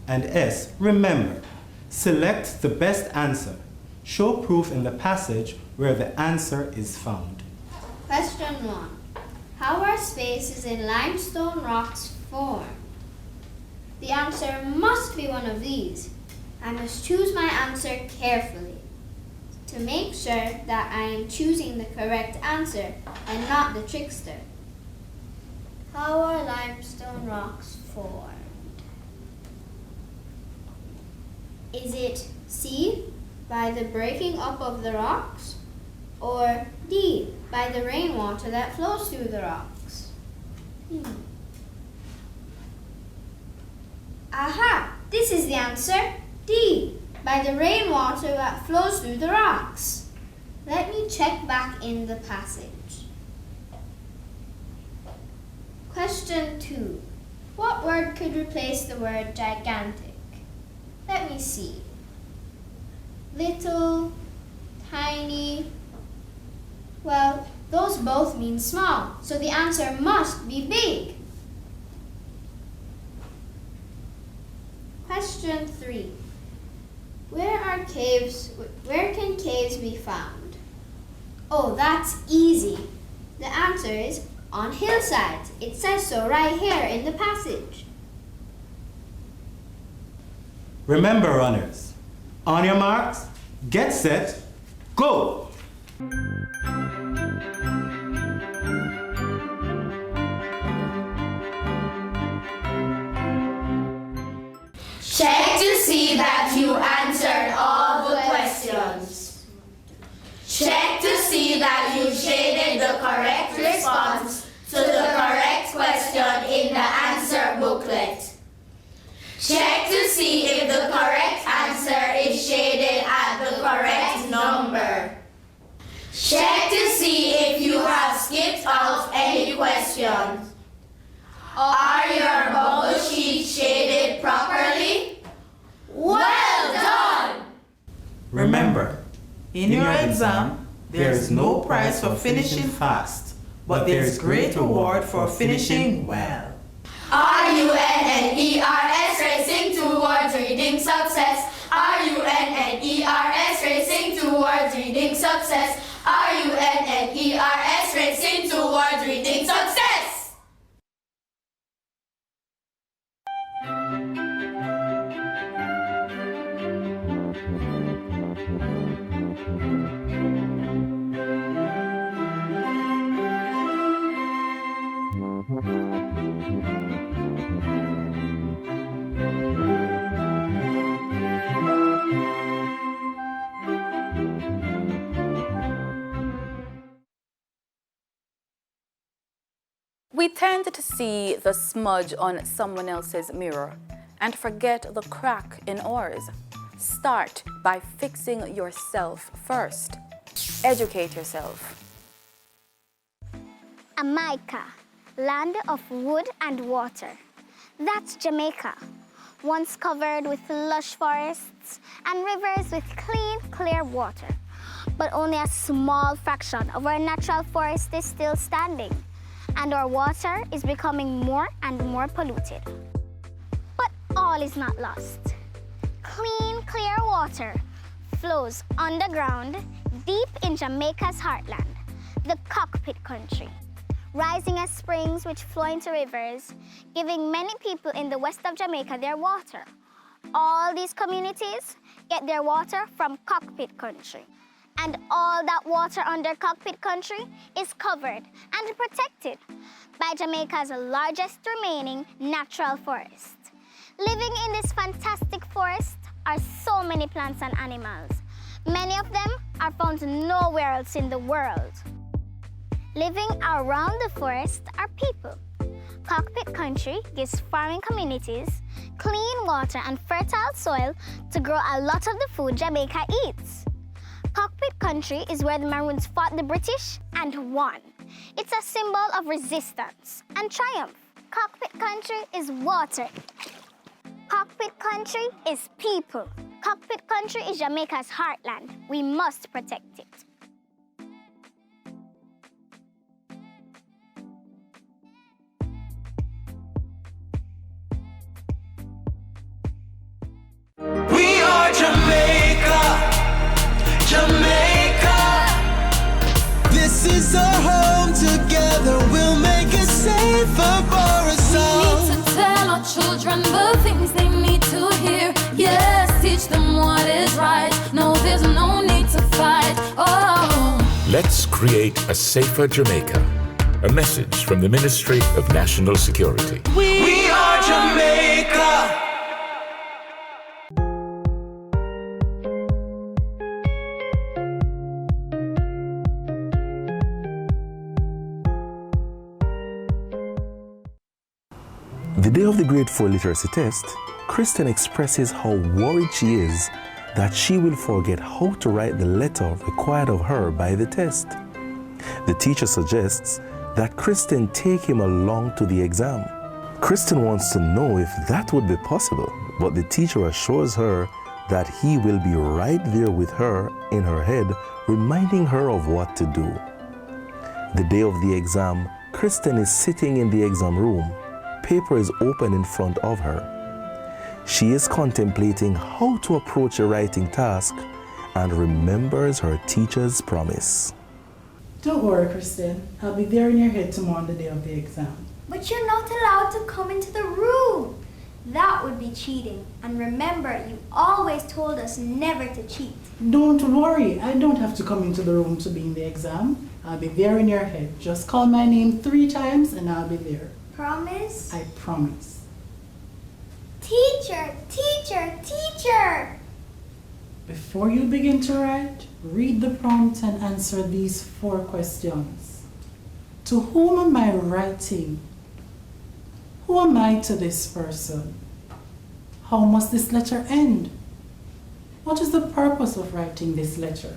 And S. Remember, select the best answer. Show proof in the passage where the answer is found. Question 1. How are spaces in limestone rocks formed? The answer must be one of these. I must choose my answer carefully to make sure that I am choosing the correct answer and not the trickster. How are limestone rocks formed? Is it C, by the breaking up of the rocks, or D, by the rainwater that flows through the rocks? Aha! This is the answer. D, by the rainwater that flows through the rocks. Let me check back in the passage. Question 2. What word could replace the word gigantic? Let me see. Little, tiny. Well, those both mean small, so the answer must be big. Question 3. Where can caves be found? Oh, that's easy. The answer is on hillsides. It says so right here in the passage. Remember, runners, on your marks, get set, go! Check to see that you answered all the questions. Check to see that you shaded the correct response to the correct question in the answer booklet. Check to see if the correct answer is shaded at the correct number. Check to see if you have skipped out any questions. Are your bubble sheets shaded properly? Well done! Remember, in your exam, there is no prize for finishing fast, but there is great reward for finishing well. RUNNERS racing towards reading success. RUNNERS racing towards reading success. RUNNERS racing towards reading success. We tend to see the smudge on someone else's mirror and forget the crack in ours. Start by fixing yourself first. Educate yourself. Jamaica, land of wood and water. That's Jamaica, once covered with lush forests and rivers with clean, clear water. But only a small fraction of our natural forest is still standing, and our water is becoming more and more polluted. But all is not lost. Clean, clear water flows underground deep in Jamaica's heartland, the Cockpit Country, rising as springs which flow into rivers, giving many people in the west of Jamaica their water. All these communities get their water from Cockpit Country. And all that water under Cockpit Country is covered and protected by Jamaica's largest remaining natural forest. Living in this fantastic forest are so many plants and animals. Many of them are found nowhere else in the world. Living around the forest are people. Cockpit Country gives farming communities clean water and fertile soil to grow a lot of the food Jamaica eats. Cockpit Country is where the Maroons fought the British and won. It's a symbol of resistance and triumph. Cockpit Country is water. Cockpit Country is people. Cockpit Country is Jamaica's heartland. We must protect it. We are Jamaica. Jamaica, this is our home. Together we'll make it safer for us all. We need to tell our children the things they need to hear. Yes, teach them what is right. No, there's no need to fight. Oh. Let's create a safer Jamaica. A message from the Ministry of National Security. We are Jamaica. The day of the Grade 4 literacy test, Kristen expresses how worried she is that she will forget how to write the letter required of her by the test. The teacher suggests that Kristen take him along to the exam. Kristen wants to know if that would be possible, but the teacher assures her that he will be right there with her in her head, reminding her of what to do. The day of the exam, Kristen is sitting in the exam room. Paper is open in front of her. She is contemplating how to approach a writing task and remembers her teacher's promise. Don't worry, Kristen. I'll be there in your head tomorrow on the day of the exam. But you're not allowed to come into the room. That would be cheating. And remember, you always told us never to cheat. Don't worry. I don't have to come into the room to be in the exam. I'll be there in your head. Just call my name 3 times and I'll be there. Promise? I promise. Teacher, teacher, teacher! Before you begin to write, read the prompt and answer these 4 questions. To whom am I writing? Who am I to this person? How must this letter end? What is the purpose of writing this letter?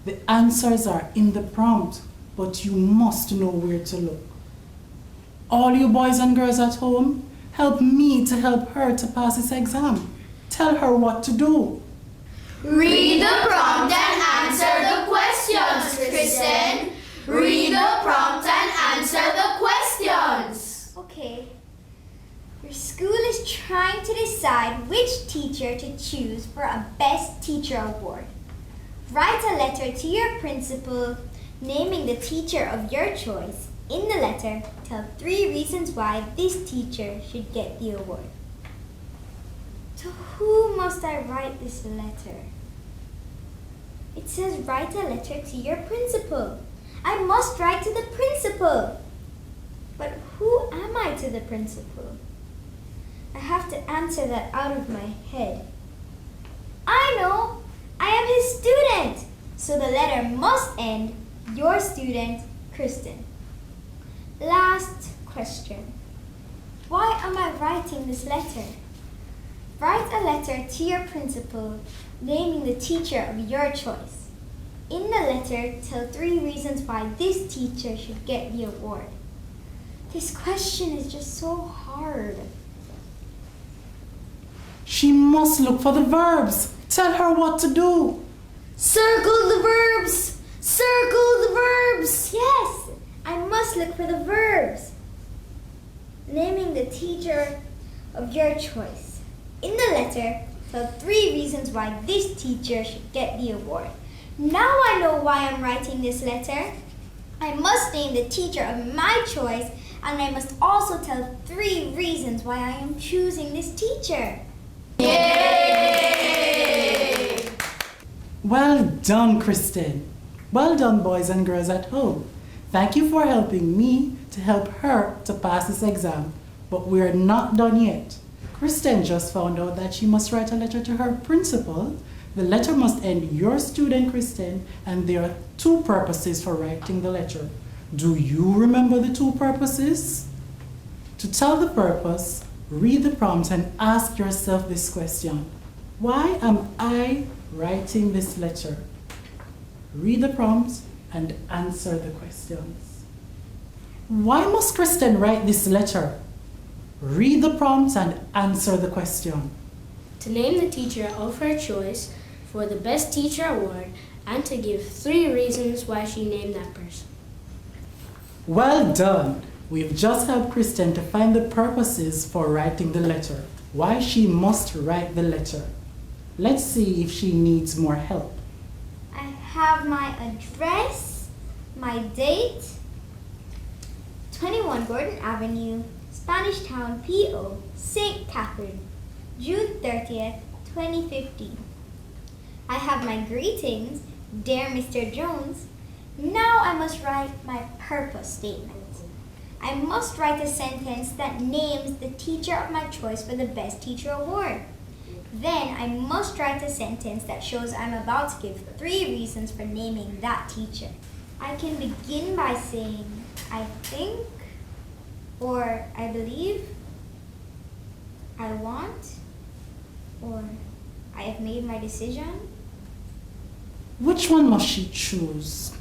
The answers are in the prompt, but you must know where to look. All you boys and girls at home, help me to help her to pass this exam. Tell her what to do. Read the prompt and answer the questions, Kristen. Read the prompt and answer the questions. Okay. Your school is trying to decide which teacher to choose for a Best Teacher Award. Write a letter to your principal naming the teacher of your choice. In the letter, tell 3 reasons why this teacher should get the award. To who must I write this letter? It says write a letter to your principal. I must write to the principal. But who am I to the principal? I have to answer that out of my head. I know! I am his student! So the letter must end, your student, Kristen. Last question. Why am I writing this letter? Write a letter to your principal naming the teacher of your choice. In the letter, tell 3 reasons why this teacher should get the award. This question is just so hard. She must look for the verbs. Tell her what to do. Circle the verbs! Circle the verbs! Yes! I must look for the verbs. Naming the teacher of your choice. In the letter, tell 3 reasons why this teacher should get the award. Now I know why I'm writing this letter. I must name the teacher of my choice, and I must also tell 3 reasons why I am choosing this teacher. Yay! Well done, Kristen. Well done, boys and girls at home. Thank you for helping me to help her to pass this exam, but we're not done yet. Kristen just found out that she must write a letter to her principal. The letter must end your student, Kristen, and there are 2 purposes for writing the letter. Do you remember the 2 purposes? To tell the purpose, read the prompt and ask yourself this question. Why am I writing this letter? Read the prompt and answer the questions. Why must Kristen write this letter? Read the prompt and answer the question. To name the teacher of her choice for the Best Teacher Award and to give 3 reasons why she named that person. Well done! We've just helped Kristen to find the purposes for writing the letter, why she must write the letter. Let's see if she needs more help. I have my address, my date, 21 Gordon Avenue, Spanish Town, P.O., St. Catherine, June 30th, 2015. I have my greetings, dear Mr. Jones. Now I must write my purpose statement. I must write a sentence that names the teacher of my choice for the Best Teacher Award. Then I must write a sentence that shows I'm about to give 3 reasons for naming that teacher. I can begin by saying, I think, or I believe, I want, or I have made my decision. Which one must she choose?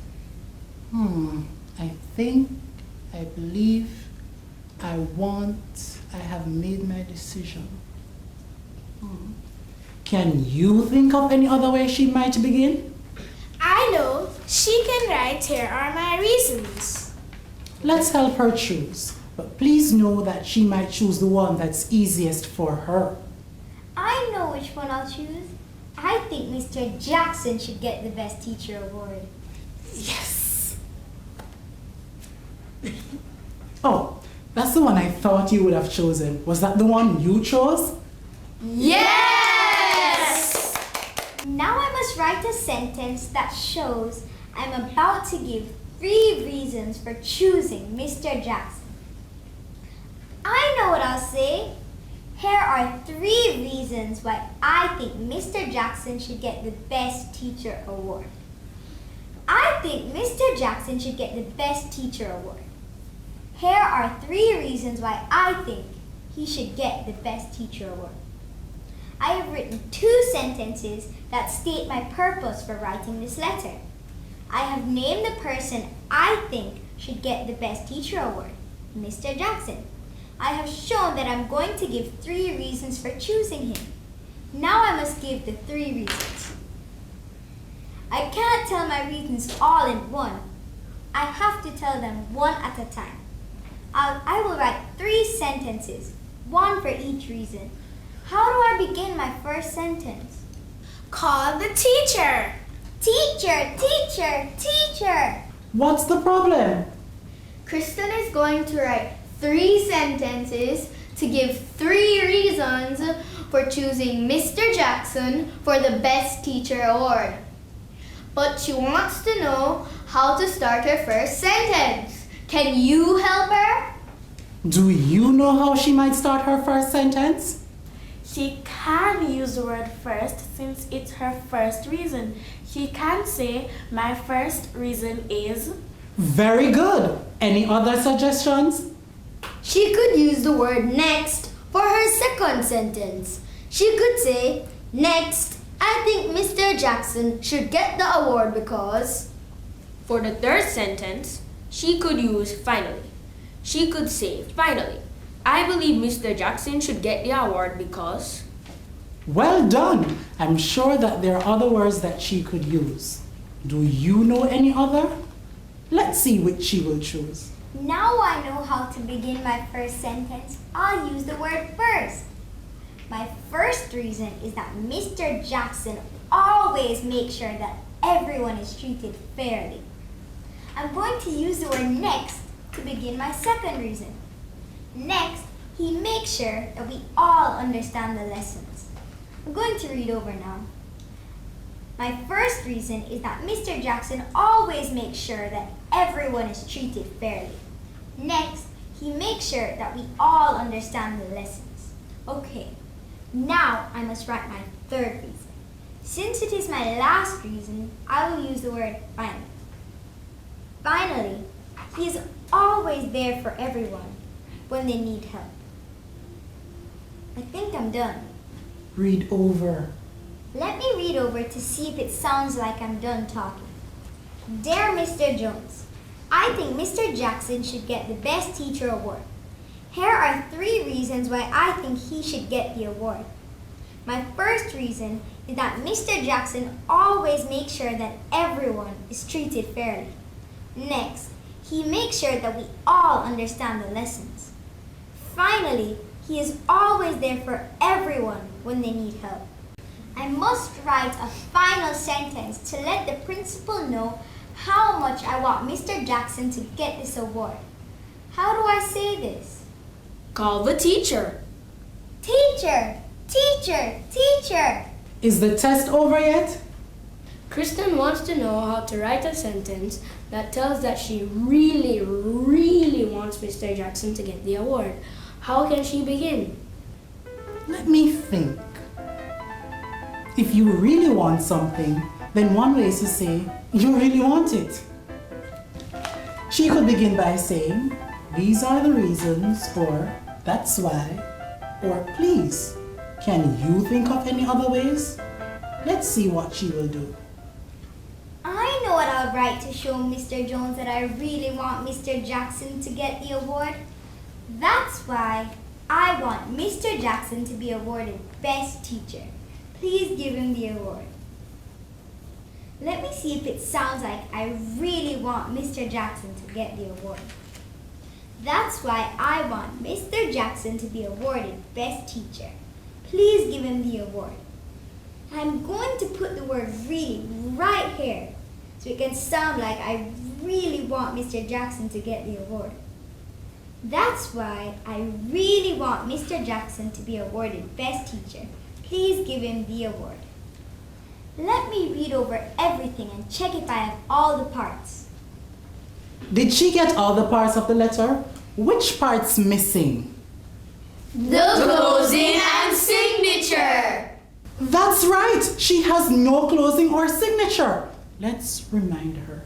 I believe, I have made my decision. Can you think of any other way she might begin? I know. She can write, "Here are my reasons." Let's help her choose. But please know that she might choose the one that's easiest for her. I know which one I'll choose. I think Mr. Jackson should get the Best Teacher Award. Yes! Oh, that's the one I thought you would have chosen. Was that the one you chose? Yes! Now I must write a sentence that shows I'm about to give 3 reasons for choosing Mr. Jackson. I know what I'll say. Here are 3 reasons why I think Mr. Jackson should get the Best Teacher Award. I think Mr. Jackson should get the Best Teacher Award. Here are 3 reasons why I think he should get the Best Teacher Award. I have written 2 sentences that state my purpose for writing this letter. I have named the person I think should get the Best Teacher Award, Mr. Jackson. I have shown that I'm going to give 3 reasons for choosing him. Now I must give the 3 reasons. I cannot tell my reasons all in one. I have to tell them one at a time. I will write 3 sentences, 1 for each reason. How do I begin my first sentence? Call the teacher. Teacher, teacher, teacher. What's the problem? Kristen is going to write 3 sentences to give 3 reasons for choosing Mr. Jackson for the Best Teacher Award. But she wants to know how to start her first sentence. Can you help her? Do you know how she might start her first sentence? She can use the word first since it's her first reason. She can say, "My first reason is..." Very good. Any other suggestions? She could use the word next for her second sentence. She could say, "Next, I think Mr. Jackson should get the award because..." For the third sentence, she could use "finally." She could say, "Finally, I believe Mr. Jackson should get the award because..." Well done. I'm sure that there are other words that she could use. Do you know any other? Let's see which she will choose. Now I know how to begin my first sentence. I'll use the word first. My first reason is that Mr. Jackson always makes sure that everyone is treated fairly. I'm going to use the word next to begin my second reason. Next, he makes sure that we all understand the lessons. I'm going to read over now. My first reason is that Mr. Jackson always makes sure that everyone is treated fairly. Next, he makes sure that we all understand the lessons. Okay, now I must write my third reason. Since it is my last reason, I will use the word finally. Finally, he is always there for everyone when they need help. I think I'm done. Read over. Let me read over to see if it sounds like I'm done talking. Dear Mr. Jones, I think Mr. Jackson should get the Best Teacher Award. Here are 3 reasons why I think he should get the award. My first reason is that Mr. Jackson always makes sure that everyone is treated fairly. Next, he makes sure that we all understand the lessons. Finally, he is always there for everyone when they need help. I must write a final sentence to let the principal know how much I want Mr. Jackson to get this award. How do I say this? Call the teacher. Teacher, teacher, teacher. Is the test over yet? Kristen wants to know how to write a sentence that tells that she really, really wants Mr. Jackson to get the award. How can she begin? Let me think. If you really want something, then one way is to say, you really want it. She could begin by saying, these are the reasons, or that's why, or please, can you think of any other ways? Let's see what she will do. I know what I'll write to show Mr. Jones that I really want Mr. Jackson to get the award. That's why I want Mr. Jackson to be awarded Best Teacher. Please give him the award. Let me see if it sounds like I really want Mr. Jackson to get the award. That's why I want Mr. Jackson to be awarded Best Teacher. Please give him the award. I'm going to put the word really right here so it can sound like I really want Mr. Jackson to get the award. That's why I really want Mr. Jackson to be awarded Best Teacher. Please give him the award. Let me read over everything and check if I have all the parts. Did she get all the parts of the letter? Which part's missing? The closing and signature. That's right! She has no closing or signature. Let's remind her.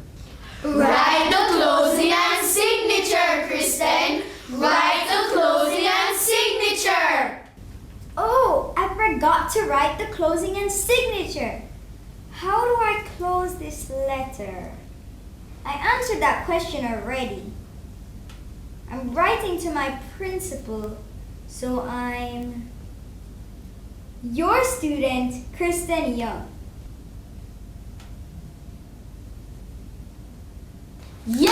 Write the closing and signature, Kristen. Write the closing and signature. Oh, I forgot to write the closing and signature. How do I close this letter? I answered that question already. I'm writing to my principal, so I'm your student, Kristen Young. Yay!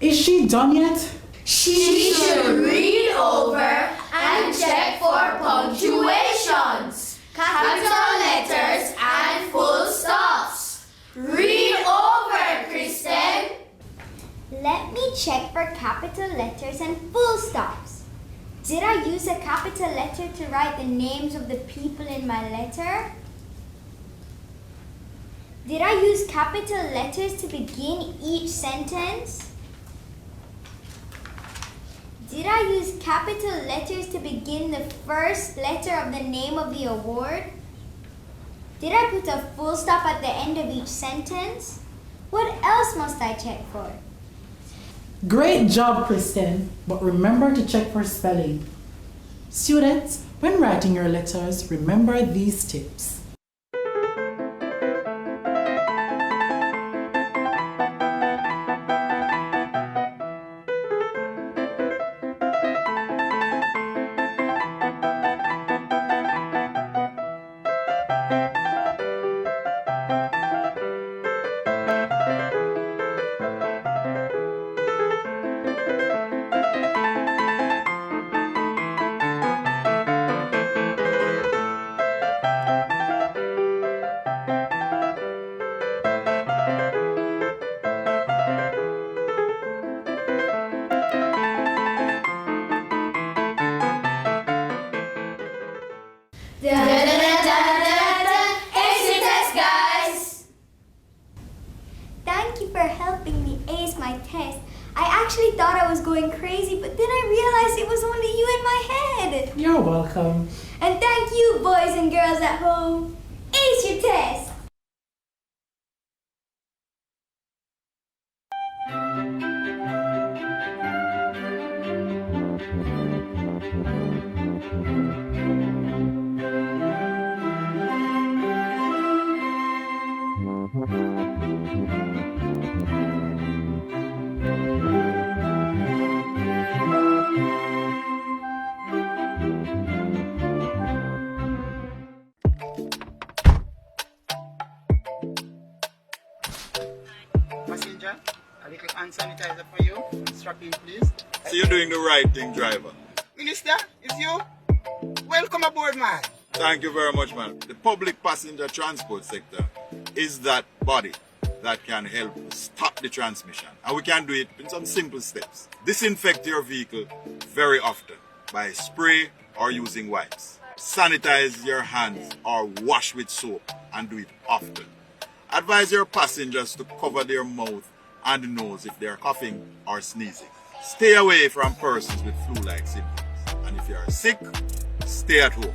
Is she done yet? She should read over and check for punctuations, capital letters, and full stops. Read over, Kristen. Let me check for capital letters and full stops. Did I use a capital letter to write the names of the people in my letter? Did I use capital letters to begin each sentence? Did I use capital letters to begin the first letter of the name of the award? Did I put a full stop at the end of each sentence? What else must I check for? Great job, Kristen. But remember to check for spelling. Students, when writing your letters, remember these tips. Exit test, guys. Thank you for helping me ace my test. I actually thought I was going crazy, but then I realized it was only you in my head. You're welcome. And thank you, boys and girls at home. Ace your test. Passenger, a little hand sanitizer for you. Strap in, please. So you're doing the right thing, driver. Minister, it's you? Welcome aboard, man. Thank you very much, man. The public passenger transport sector is that body that can help stop the transmission. And we can do it in some simple steps. Disinfect your vehicle very often by spray or using wipes. Sanitize your hands or wash with soap and do it often. Advise your passengers to cover their mouth and nose if they are coughing or sneezing. Stay away from persons with flu-like symptoms. And if you are sick, stay at home.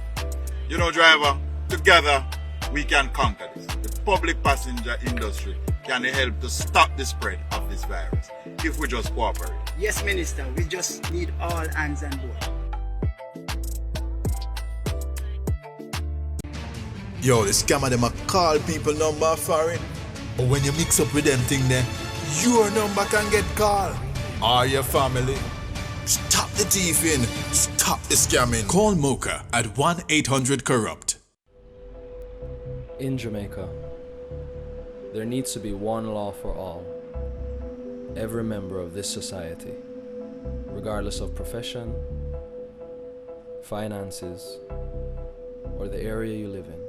You know, driver, together we can conquer this. The public passenger industry can help to stop the spread of this virus if we just cooperate. Yes, Minister, we just need all hands on board. Yo, the scammer them a call people number foreign. But when you mix up with them thing there, your number can get called. Or your family. Stop the thieving. Stop the scamming. Call Mocha at 1-800-CORRUPT. In Jamaica, there needs to be one law for all. Every member of this society, regardless of profession, finances, or the area you live in.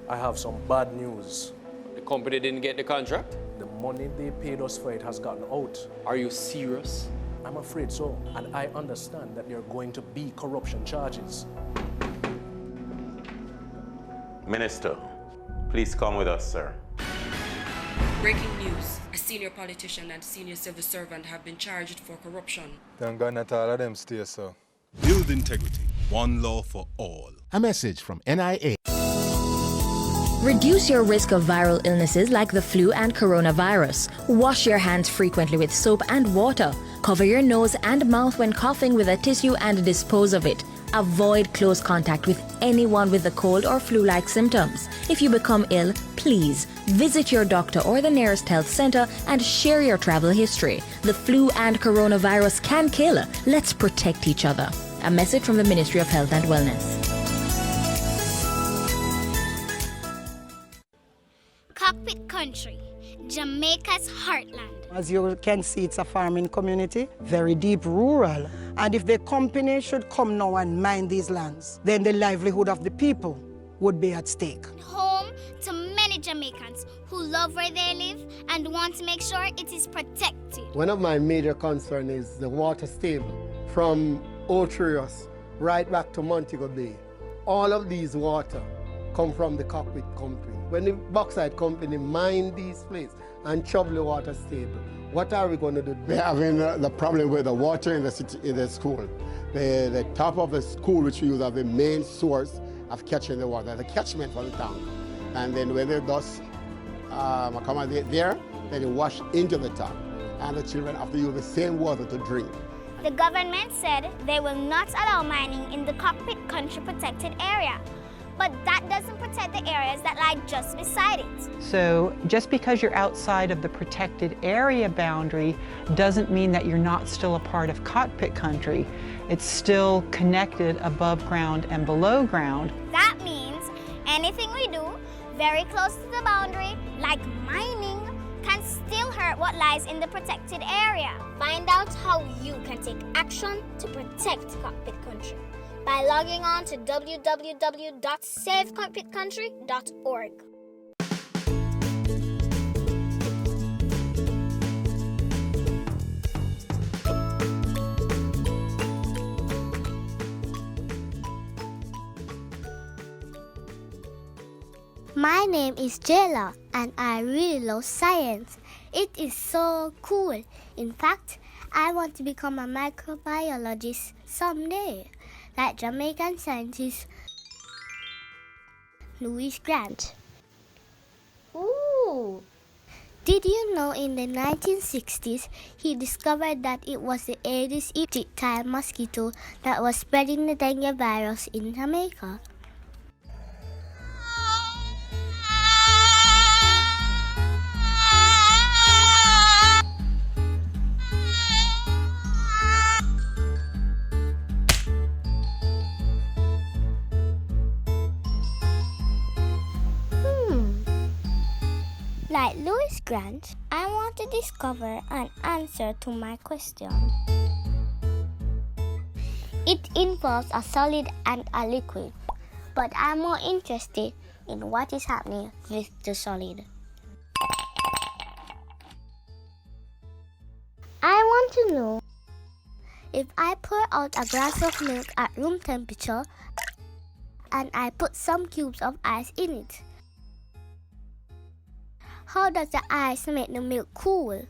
I have some bad news. The company didn't get the contract? The money they paid us for it has gotten out. Are you serious? I'm afraid so, and I understand that there are going to be corruption charges. Minister, please come with us, sir. Breaking news. A senior politician and senior civil servant have been charged for corruption. Thank God not all of them stay so. Build integrity. One law for all. A message from NIA. Reduce your risk of viral illnesses like the flu and coronavirus. Wash your hands frequently with soap and water. Cover your nose and mouth when coughing with a tissue and dispose of it. Avoid close contact with anyone with a cold or flu-like symptoms. If you become ill, please visit your doctor or the nearest health center and share your travel history. The flu and coronavirus can kill. Let's protect each other. A message from the Ministry of Health and Wellness. Cockpit Country, Jamaica's heartland. As you can see, it's a farming community, very deep rural. And if the company should come now and mine these lands, then the livelihood of the people would be at stake. Home to many Jamaicans who love where they live and want to make sure it is protected. One of my major concerns is the water stable from Old Trios right back to Montego Bay. All of these water come from the Cockpit Country. When the bauxite company mine these places and chop the water stable, what are we going to do? We're having the problem with the water in the city, in the school. The top of the school, which we use as the main source of catching the water, the catchment for the town. And then when the dust accommodate there, then it wash into the tap. And the children have to use the same water to drink. The government said they will not allow mining in the Cockpit Country protected area. But that doesn't protect the areas that lie just beside it. So just because you're outside of the protected area boundary doesn't mean that you're not still a part of Cockpit Country. It's still connected above ground and below ground. That means anything we do very close to the boundary, like mining, can still hurt what lies in the protected area. Find out how you can take action to protect Cockpit Country by logging on to www.savecockpitcountry.org. My name is Jayla and I really love science. It is so cool. In fact, I want to become a microbiologist someday, like Jamaican scientist Louis Grant. Ooh! Did you know in the 1960s he discovered that it was the Aedes aegypti mosquito that was spreading the dengue virus in Jamaica? Like Louis Grant, I want to discover an answer to my question. It involves a solid and a liquid, but I'm more interested in what is happening with the solid. I want to know if I pour out a glass of milk at room temperature and I put some cubes of ice in it. How does the ice make the milk cool?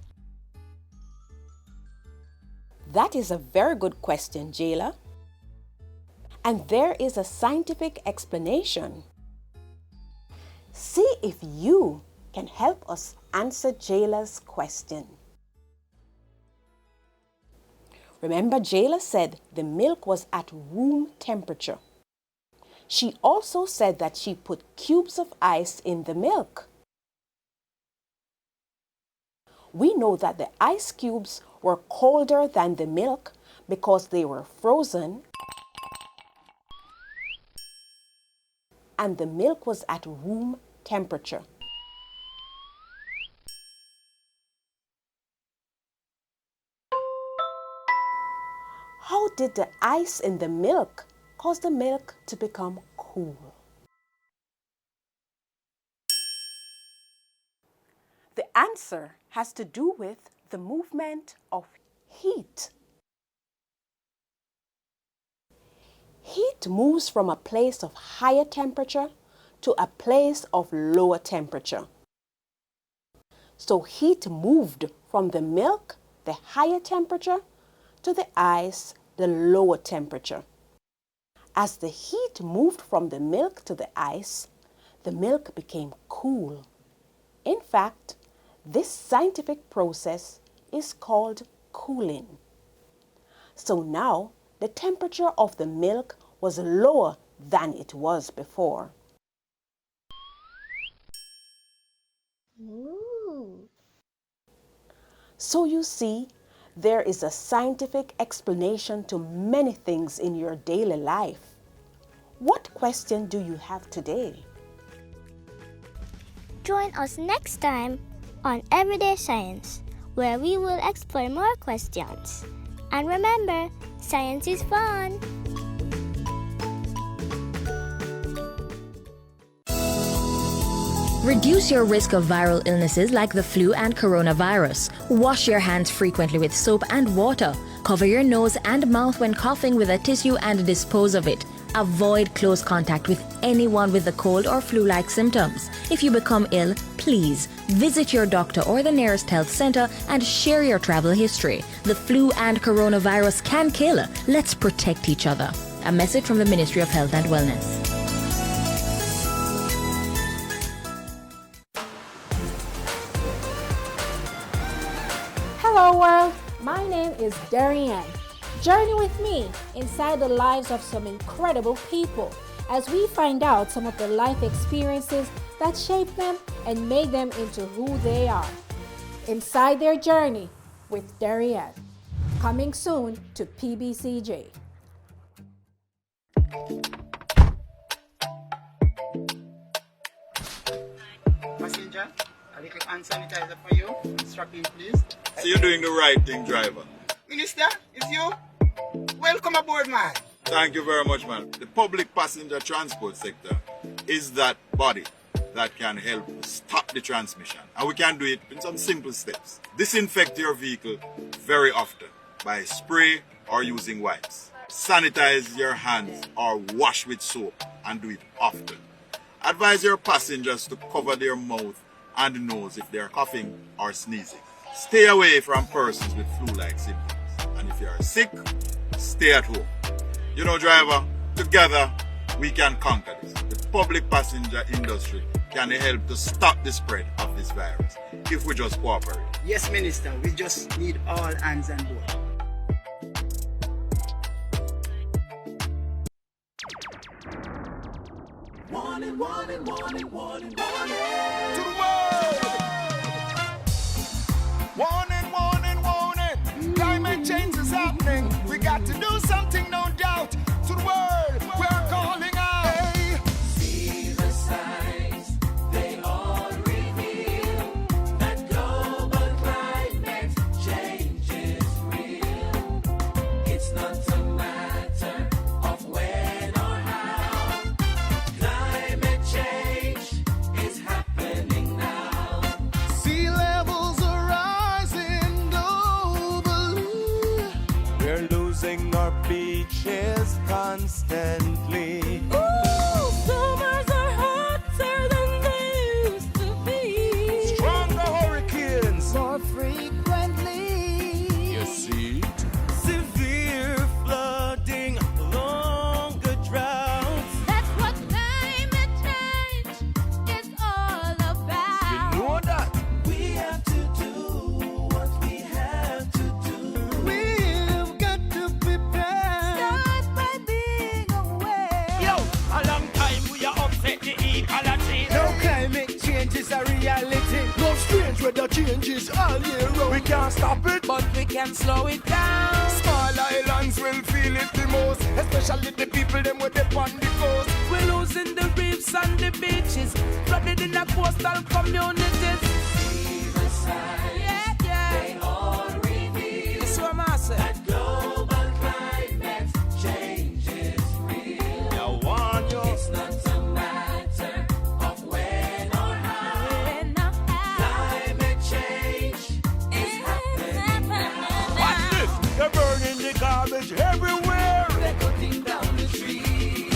That is a very good question, Jayla. And there is a scientific explanation. See if you can help us answer Jayla's question. Remember, Jayla said the milk was at room temperature. She also said that she put cubes of ice in the milk. We know that the ice cubes were colder than the milk because they were frozen and the milk was at room temperature. How did the ice in the milk cause the milk to become cool? The answer has to do with the movement of heat. Heat moves from a place of higher temperature to a place of lower temperature. So heat moved from the milk, the higher temperature, to the ice, the lower temperature. As the heat moved from the milk to the ice, the milk became cool. In fact, this scientific process is called cooling. So now the temperature of the milk was lower than it was before. Ooh. So you see, there is a scientific explanation to many things in your daily life. What question do you have today? Join us next time on Everyday Science, where we will explore more questions. And remember, science is fun! Reduce your risk of viral illnesses like the flu and coronavirus. Wash your hands frequently with soap and water. Cover your nose and mouth when coughing with a tissue and dispose of it. Avoid close contact with anyone with a cold or flu-like symptoms. If you become ill, please visit your doctor or the nearest health center and share your travel history. The flu and coronavirus can kill. Let's protect each other. A message from the Ministry of Health and Wellness. Hello world, my name is Darianne. Journey with me inside the lives of some incredible people as we find out some of the life experiences that shaped them and made them into who they are. Inside their journey with Darianne. Coming soon to PBCJ. Passenger, a little hand sanitizer for you. Strap in, please. So you're doing the right thing, driver. Minister, it's you? Welcome aboard, man. Thank you very much, man. The public passenger transport sector is that body that can help stop the transmission. And we can do it in some simple steps. Disinfect your vehicle very often by spray or using wipes. Sanitize your hands or wash with soap and do it often. Advise your passengers to cover their mouth and nose if they are coughing or sneezing. Stay away from persons with flu-like symptoms. And if you are sick, stay at home. You know, driver, together we can conquer this. The public passenger industry can help to stop the spread of this virus if we just cooperate. Yes, Minister, we just need all hands on board. Warning, warning, warning, warning, warning. To the world! Warning, warning, warning. Climate change is happening. We got to do something, no doubt. To the world, we're calling out. Hey. See the signs, they all reveal that global climate change is real. It's not a matter of when or how. Climate change is happening. is a reality. No strange weather changes all year round. We can't stop it, but we can slow it down. Small islands will feel it the most, especially the people them with the on the coast. We're losing the reefs and the beaches, flooded in the coastal communities. See the signs, they all reveal. This is what I say. That global climate change is real. I warn you. It's not a matter of when or how. Climate change is happening now. Watch this. They're burning the garbage everywhere. They're cutting down the trees.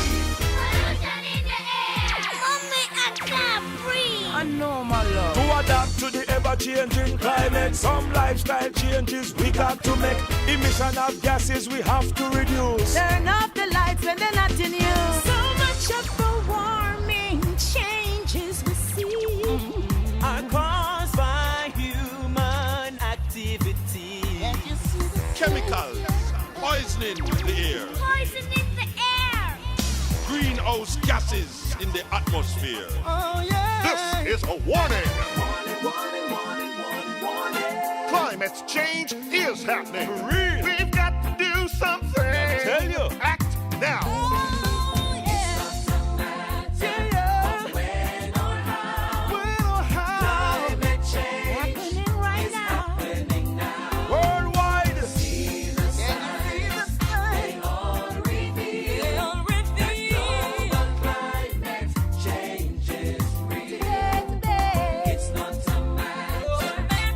Pollution in the air. Mommy, I can't breathe. I know, my love. To adapt to the ever-changing climate, some lifestyle changes we got to make. Emission of gases we have to reduce. Turn off the lights when they're not in use. So much of the warming changes we see are caused by human activity. Chemicals poisoning the air. Poison in the air. Greenhouse gases in the atmosphere. Oh yeah. This is a warning. Climate change is happening. For real. We've got to do something. I tell you. Act now. Oh, yeah. It's not a matter of when or how. Climate change is happening now. Worldwide. See the signs, they all reveal. That global climate change is real. It's not a matter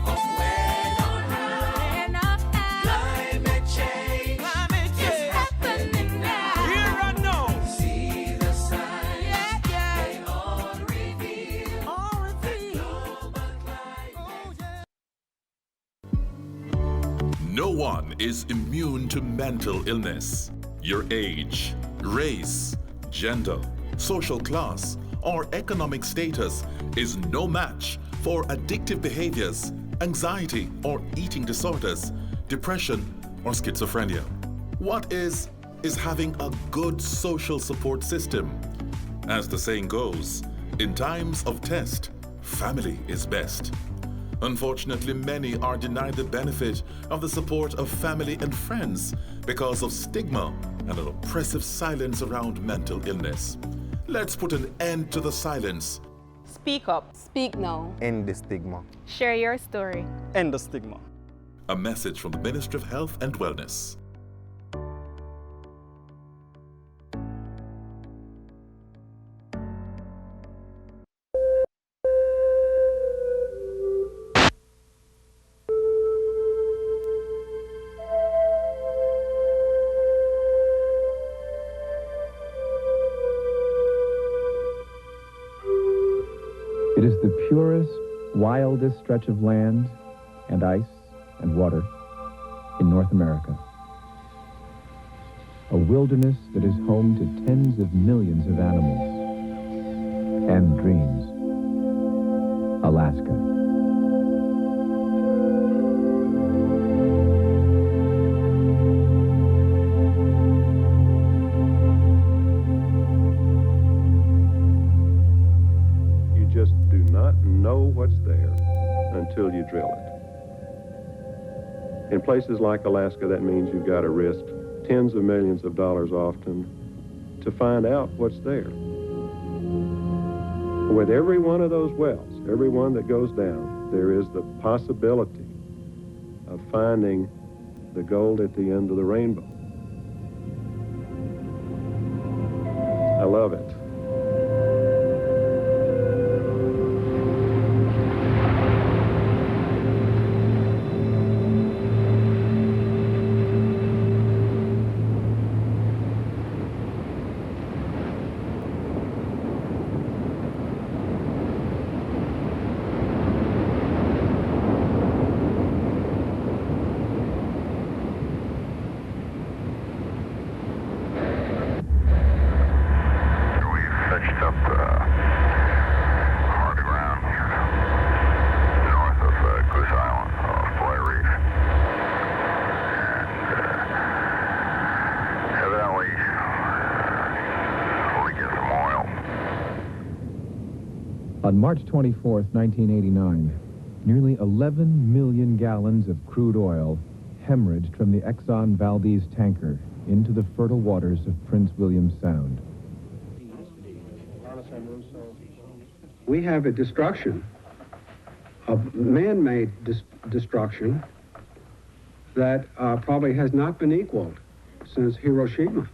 of when or how. Climate change is happening now. Here and now. See the signs, they all reveal. That global climate. No one is immune to mental illness. Your age, race, gender, social class, or economic status is no match for addictive behaviors, anxiety or eating disorders, depression, or schizophrenia. What is having a good social support system. As the saying goes, in times of test, family is best. Unfortunately, many are denied the benefit of the support of family and friends because of stigma and an oppressive silence around mental illness. Let's put an end to the silence. Speak up. Speak now. End the stigma. Share your story. End the stigma. A message from the Ministry of Health and Wellness. It is the purest, wildest stretch of land and ice and water in North America. A wilderness that is home to tens of millions of animals and dreams. Alaska. You just do not know what's there until you drill it. In places like Alaska, that means you've got to risk tens of millions of dollars often to find out what's there. With every one of those wells, every one that goes down, there is the possibility of finding the gold at the end of the rainbow. I love it. On March 24, 1989, nearly 11 million gallons of crude oil hemorrhaged from the Exxon Valdez tanker into the fertile waters of Prince William Sound. We have a destruction, a man-made destruction that probably has not been equaled since Hiroshima.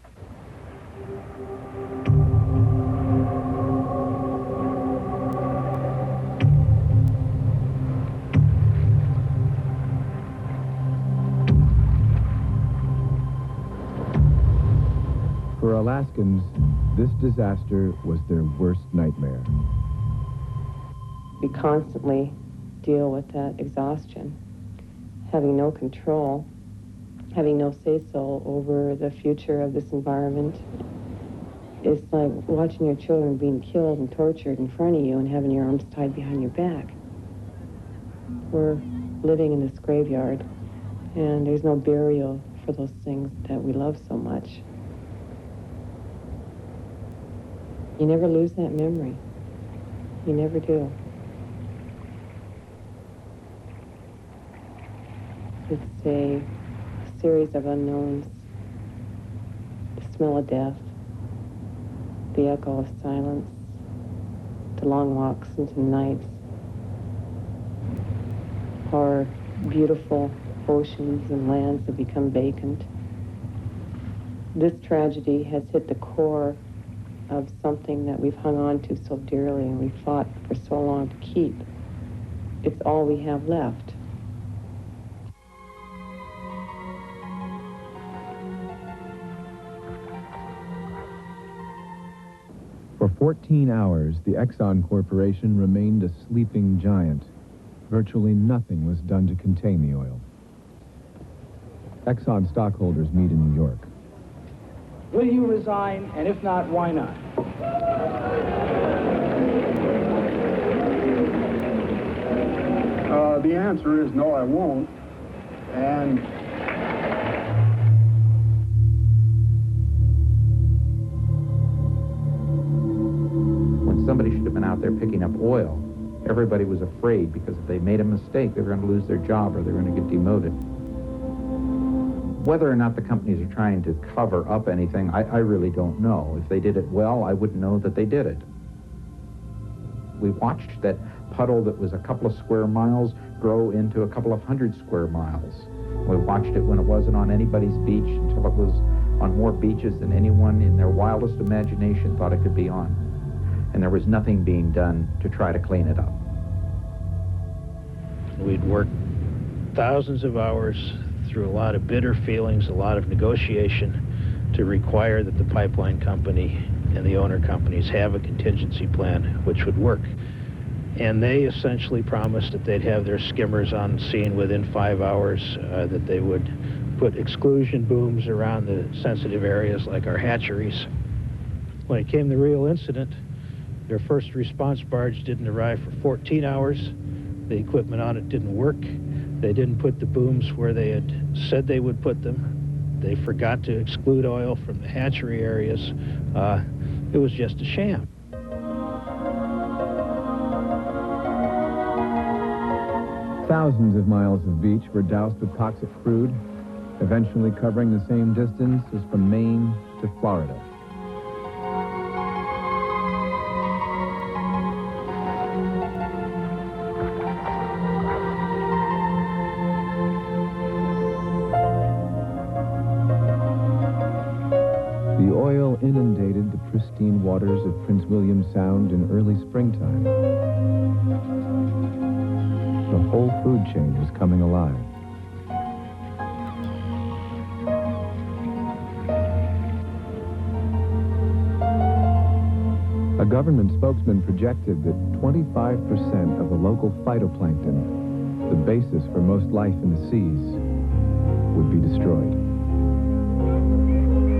For Alaskans, this disaster was their worst nightmare. We constantly deal with that exhaustion, having no control, having no say-so over the future of this environment. It's like watching your children being killed and tortured in front of you and having your arms tied behind your back. We're living in this graveyard, and there's no burial for those things that we love so much. You never lose that memory. You never do. It's a series of unknowns, the smell of death, the echo of silence, the long walks into the nights, our beautiful oceans and lands that become vacant. This tragedy has hit the core of something that we've hung on to so dearly and we've fought for so long to keep. It's all we have left. For 14 hours, the Exxon Corporation remained a sleeping giant. Virtually nothing was done to contain the oil. Exxon stockholders meet in New York. Will you resign? And if not, why not? The answer is no, I won't. And when somebody should have been out there picking up oil, everybody was afraid because if they made a mistake, they were going to lose their job or they were going to get demoted. Whether or not the companies are trying to cover up anything, I really don't know. If they did it well, I wouldn't know that they did it. We watched that puddle that was a couple of square miles grow into a couple of hundred square miles. We watched it when it wasn't on anybody's beach until it was on more beaches than anyone in their wildest imagination thought it could be on. And there was nothing being done to try to clean it up. We'd worked thousands of hours through a lot of bitter feelings, a lot of negotiation to require that the pipeline company and the owner companies have a contingency plan which would work. And they essentially promised that they'd have their skimmers on scene within 5 hours, that they would put exclusion booms around the sensitive areas like our hatcheries. When it came to the real incident, their first response barge didn't arrive for 14 hours. The equipment on it didn't work. They didn't put the booms where they had said they would put them. They forgot to exclude oil from the hatchery areas. It was just a sham. Thousands of miles of beach were doused with toxic crude, eventually covering the same distance as from Maine to Florida. The oil inundated the pristine waters of Prince William Sound in early springtime. The whole food chain was coming alive. A government spokesman projected that 25% of the local phytoplankton, the basis for most life in the seas, would be destroyed.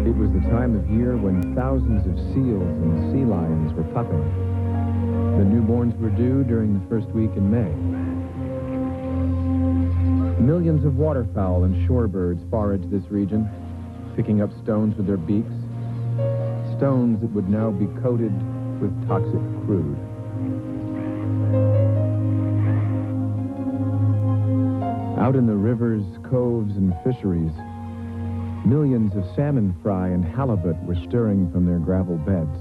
It was the time of year when thousands of seals and sea lions were pupping. The newborns were due during the first week in May. Millions of waterfowl and shorebirds foraged this region, picking up stones with their beaks, stones that would now be coated with toxic crude. Out in the rivers, coves, and fisheries, millions of salmon fry and halibut were stirring from their gravel beds.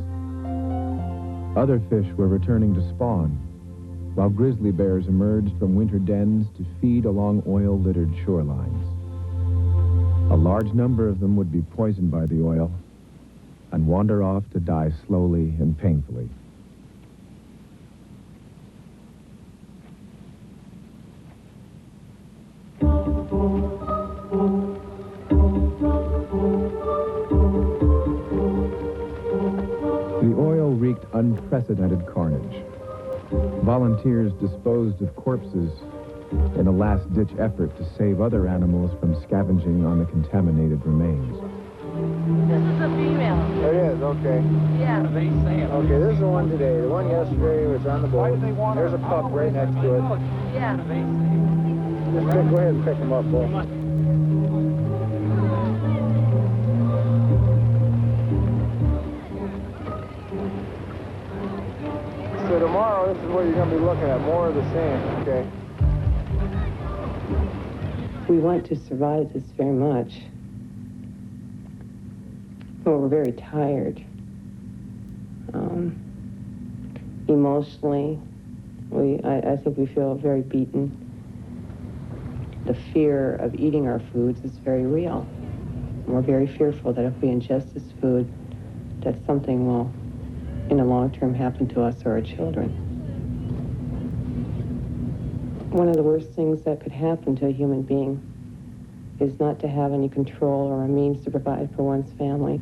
Other fish were returning to spawn, while grizzly bears emerged from winter dens to feed along oil-littered shorelines. A large number of them would be poisoned by the oil and wander off to die slowly and painfully. The oil wreaked unprecedented carnage. Volunteers disposed of corpses in a last-ditch effort to save other animals from scavenging on the contaminated remains. This is a female. It is, okay. Yeah. Okay, this is the one today. The one yesterday was on the boat. There's a pup right next to it. Yeah. Just go ahead and pick them up, both. So tomorrow, this is what you're going to be looking at, more of the same, okay? We want to survive this very much, but we're very tired. Emotionally, I think we feel very beaten. The fear of eating our foods is very real. We're very fearful that if we ingest this food, that something will, in the long term, happen to us or our children. One of the worst things that could happen to a human being is not to have any control or a means to provide for one's family.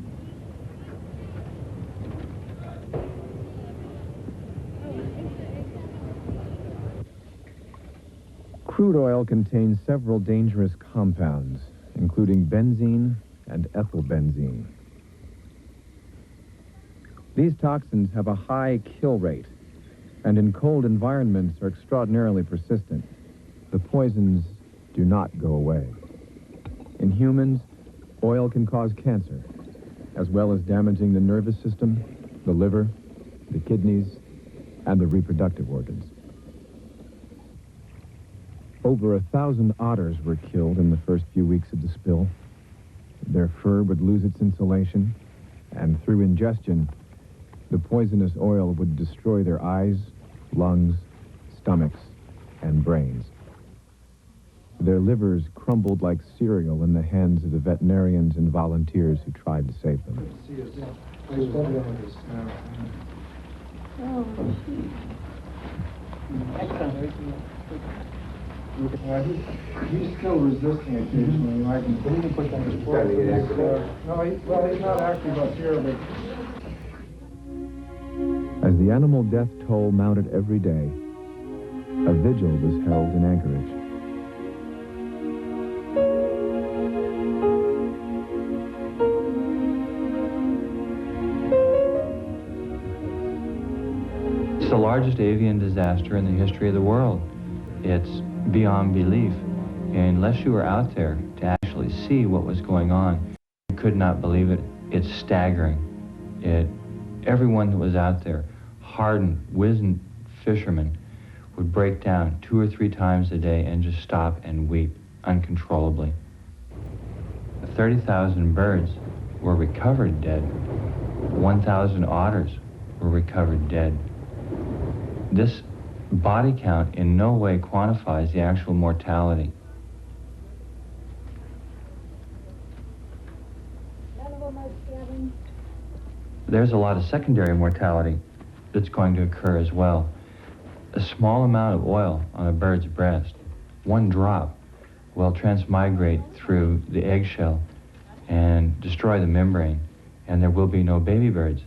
Crude oil contains several dangerous compounds, including benzene and ethylbenzene. These toxins have a high kill rate, and in cold environments are extraordinarily persistent. The poisons do not go away. In humans, oil can cause cancer, as well as damaging the nervous system, the liver, the kidneys, and the reproductive organs. Over 1,000 otters were killed in the first few weeks of the spill. Their fur would lose its insulation, and through ingestion, the poisonous oil would destroy their eyes, lungs, stomachs, and brains. Their livers crumbled like cereal in the hands of the veterinarians and volunteers who tried to save them. He's still resisting occasionally. I can put that in well, he's not active up here, but... As the animal death toll mounted every day, a vigil was held in Anchorage. It's the largest avian disaster in the history of the world. It's beyond belief. And unless you were out there to actually see what was going on, you could not believe it. It's staggering. Everyone that was out there, hardened, wizened fishermen, would break down 2 or 3 times a day and just stop and weep uncontrollably. 30,000 birds were recovered dead. 1,000 otters were recovered dead. This body count in no way quantifies the actual mortality. There's a lot of secondary mortality that's going to occur as well. A small amount of oil on a bird's breast, 1 drop, will transmigrate through the eggshell and destroy the membrane, and there will be no baby birds.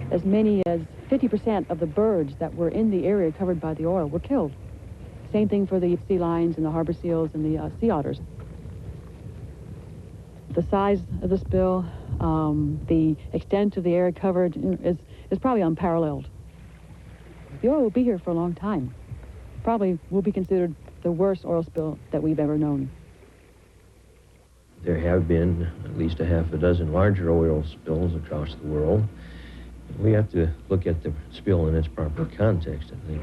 As many as 50% of the birds that were in the area covered by the oil were killed. Same thing for the sea lions and the harbor seals and the sea otters. The size of the spill, the extent of the area covered is probably unparalleled. The oil will be here for a long time. Probably will be considered the worst oil spill that we've ever known. There have been at least a half a dozen larger oil spills across the world. We have to look at the spill in its proper context, I think.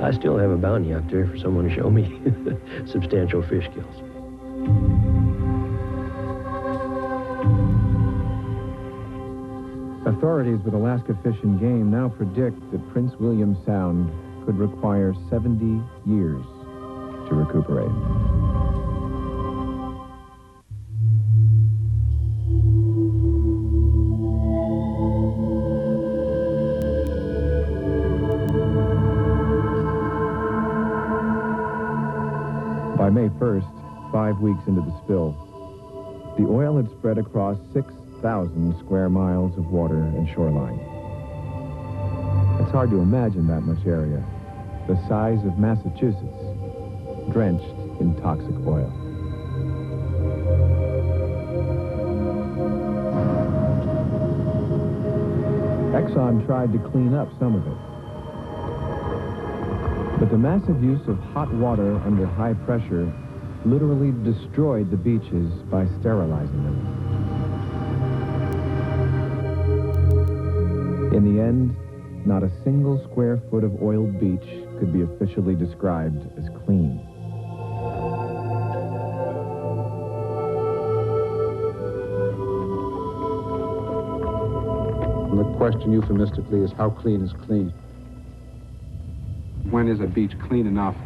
I still have a bounty out there for someone to show me substantial fish kills. Authorities with Alaska Fish and Game now predict that Prince William Sound could require 70 years to recuperate. By May 1st, 5 weeks into the spill, the oil had spread across 6,000 square miles of water and shoreline. It's hard to imagine that much area, the size of Massachusetts, drenched in toxic oil. Exxon tried to clean up some of it. But the massive use of hot water under high pressure literally destroyed the beaches by sterilizing them. In the end, not a single square foot of oiled beach could be officially described as clean. The question euphemistically is how clean is clean? When is a beach clean enough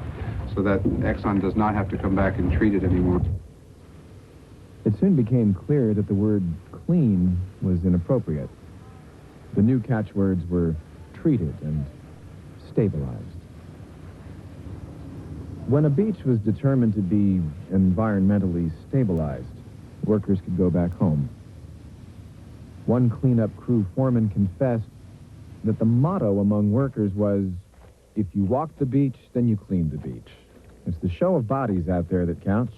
so that Exxon does not have to come back and treat it anymore? It soon became clear that the word clean was inappropriate. The new catchwords were treated and stabilized. When a beach was determined to be environmentally stabilized, workers could go back home. One cleanup crew foreman confessed that the motto among workers was, if you walk the beach, then you clean the beach. It's the show of bodies out there that counts.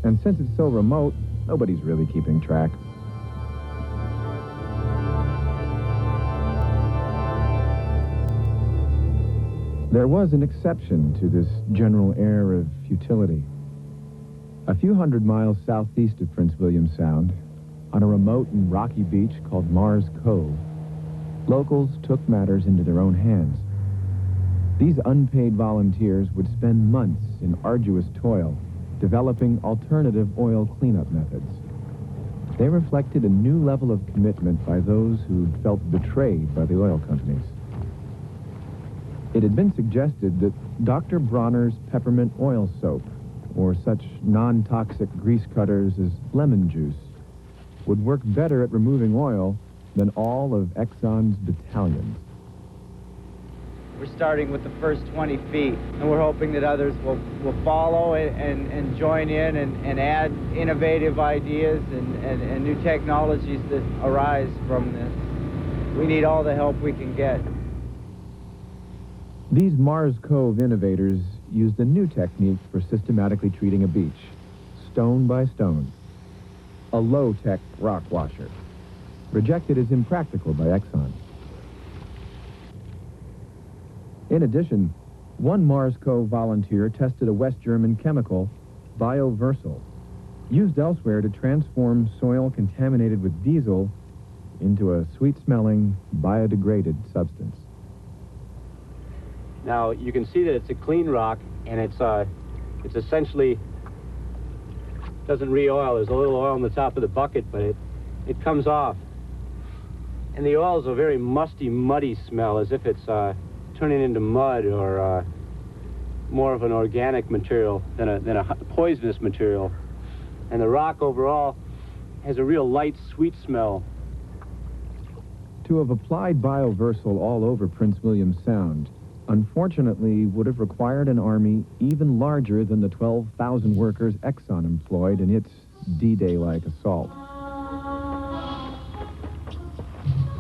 And since it's so remote, nobody's really keeping track. There was an exception to this general air of futility. A few hundred miles southeast of Prince William Sound, on a remote and rocky beach called Mars Cove, locals took matters into their own hands. These unpaid volunteers would spend months in arduous toil developing alternative oil cleanup methods. They reflected a new level of commitment by those who'd felt betrayed by the oil companies. It had been suggested that Dr. Bronner's peppermint oil soap, or such non-toxic grease cutters as lemon juice, would work better at removing oil than all of Exxon's battalions. We're starting with the first 20 feet, and we're hoping that others will follow and join in and add innovative ideas and new technologies that arise from this. We need all the help we can get. These Mars Cove innovators used a new technique for systematically treating a beach, stone by stone. A low-tech rock washer, rejected as impractical by Exxon. In addition, one Mars Cove volunteer tested a West German chemical, bioversal, used elsewhere to transform soil contaminated with diesel into a sweet-smelling, biodegraded substance. Now, you can see that it's a clean rock, and it's essentially doesn't re-oil. There's a little oil on the top of the bucket, but it comes off. And the oil is a very musty, muddy smell, as if it's turning into mud or more of an organic material than a poisonous material. And the rock overall has a real light, sweet smell. To have applied bioversal all over Prince William Sound, unfortunately, would have required an army even larger than the 12,000 workers Exxon employed in its D-Day-like assault.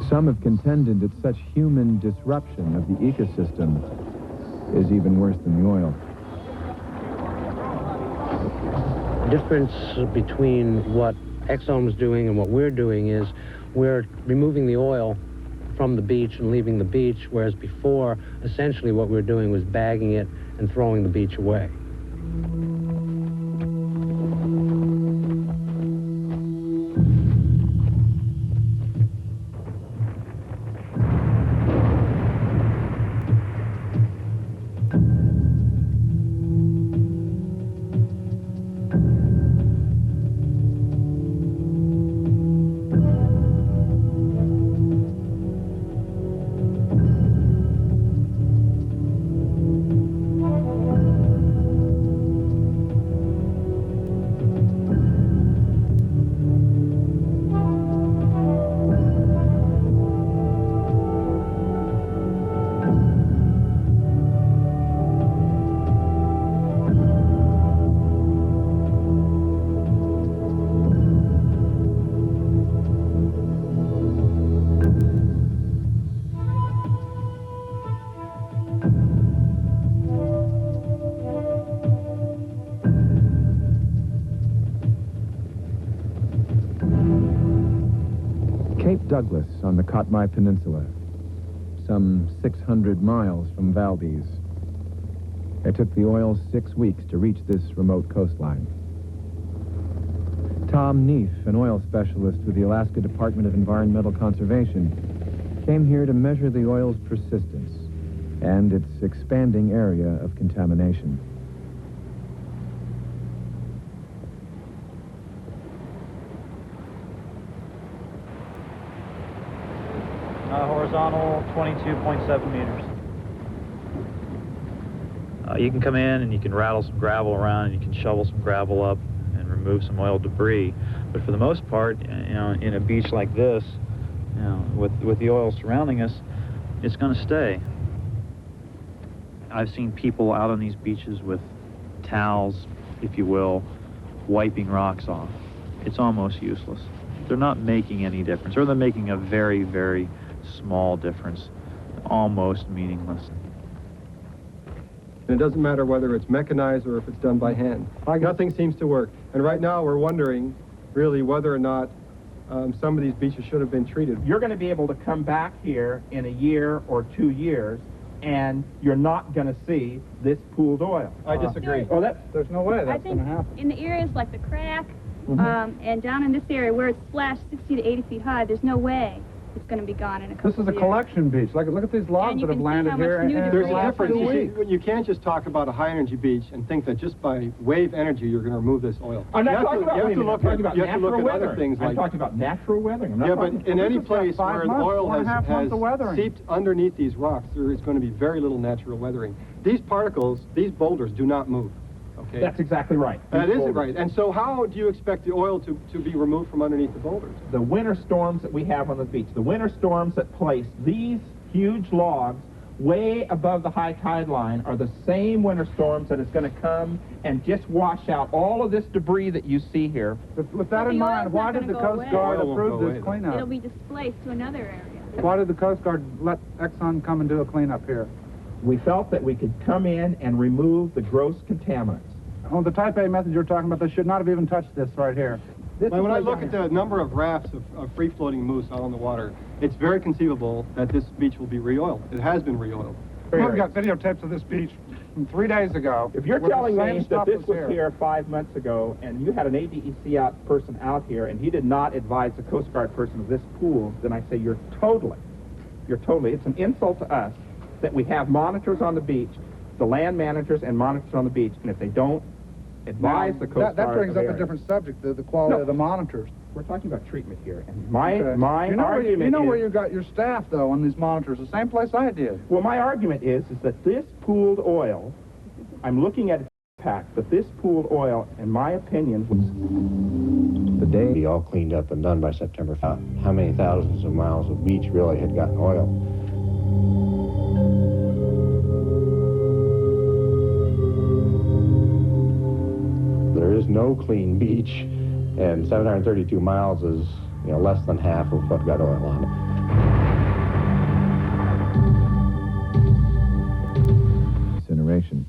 Some have contended that such human disruption of the ecosystem is even worse than the oil. difference between what Exxon was doing and what we're doing is we're removing the oil from the beach and leaving the beach, whereas before, essentially what we were doing was bagging it and throwing the beach away. Cape Douglas on the Katmai Peninsula, some 600 miles from Valdez. It took the oil 6 weeks to reach this remote coastline. Tom Neef, an oil specialist with the Alaska Department of Environmental Conservation, came here to measure the oil's persistence and its expanding area of contamination. Horizontal, 22.7 meters. You can come in and you can rattle some gravel around and you can shovel some gravel up and remove some oil debris. But for the most part, in a beach like this, with the oil surrounding us, it's going to stay. I've seen people out on these beaches with towels, if you will, wiping rocks off. It's almost useless. They're not making any difference, or they're making a very, very small difference, almost meaningless. And it doesn't matter whether it's mechanized or if it's done by hand. Nothing seems to work. And right now we're wondering, really, whether or not some of these beaches should have been treated. You're going to be able to come back here in a year or 2 years, and you're not going to see this pooled oil. I disagree. Oh, there's no way that's going to happen. In the areas like the crack, and down in this area where it's splashed 60 to 80 feet high, there's no way it's going to be gone in a couple This is a of years. collection beach. Look at these logs that have landed here. There's a difference. You can't just talk about a high-energy beach and think that just by wave energy you're going to remove this oil. I'm not talking about you have to look at other things like... I'm talking about natural weathering. Yeah, but in any place where the oil has seeped underneath these rocks, there is going to be very little natural weathering. These particles, these boulders, do not move. Okay. That's exactly right. That is right. And so how do you expect the oil to be removed from underneath the boulders? The winter storms that we have on the beach, the winter storms that place these huge logs way above the high tide line are the same winter storms that is going to come and just wash out all of this debris that you see here. With that in mind, why did the Coast Guard approve this cleanup? It'll be displaced to another area. Why did the Coast Guard let Exxon come and do a cleanup here? We felt that we could come in and remove the gross contaminants. Oh, the Type A method you're talking about, they should not have even touched this right here. When I look at the number of rafts of free-floating moose out on the water, it's very conceivable that this beach will be re-oiled. It has been re-oiled. We've got videotapes of this beach from 3 days ago. If you're telling me that this was here 5 months ago and you had an ADEC person out here and he did not advise the Coast Guard person of this pool, then I say you're totally, it's an insult to us that we have monitors on the beach, the land managers and monitors on the beach, and if they don't advise the Coast Guard... That brings up a different subject, the quality of the monitors. We're talking about treatment here, and my argument You know where you got your staff, though, on these monitors, the same place I did. Well, my argument is that this pooled oil, I'm looking at its impact, but this pooled oil, in my opinion, was... The day be all cleaned up and done by September 5th. How many thousands of miles of beach really had gotten oil? There is no clean beach, and 732 miles is, less than half of what got oil on it. Incineration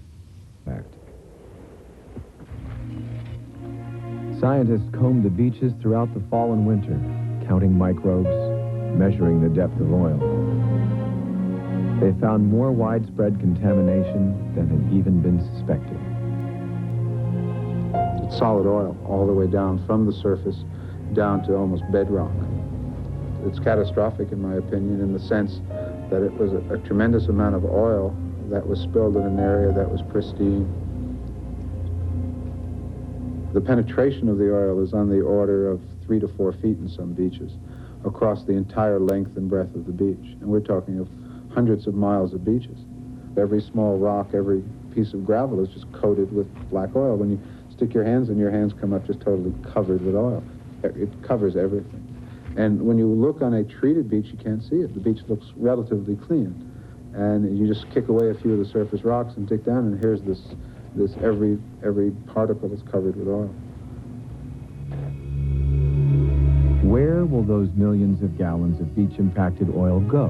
Act. Scientists combed the beaches throughout the fall and winter, counting microbes, measuring the depth of oil. They found more widespread contamination than had even been suspected. It's solid oil all the way down from the surface down to almost bedrock. It's catastrophic, in my opinion, in the sense that it was a tremendous amount of oil that was spilled in an area that was pristine. The penetration of the oil is on the order of 3 to 4 feet in some beaches across the entire length and breadth of the beach. And we're talking of hundreds of miles of beaches. Every small rock, every piece of gravel is just coated with black oil. When you stick your hands in, your hands come up just totally covered with oil. It covers everything. And when you look on a treated beach, you can't see it. The beach looks relatively clean. And you just kick away a few of the surface rocks and dig down, and here's this every particle is covered with oil. Where will those millions of gallons of beach-impacted oil go?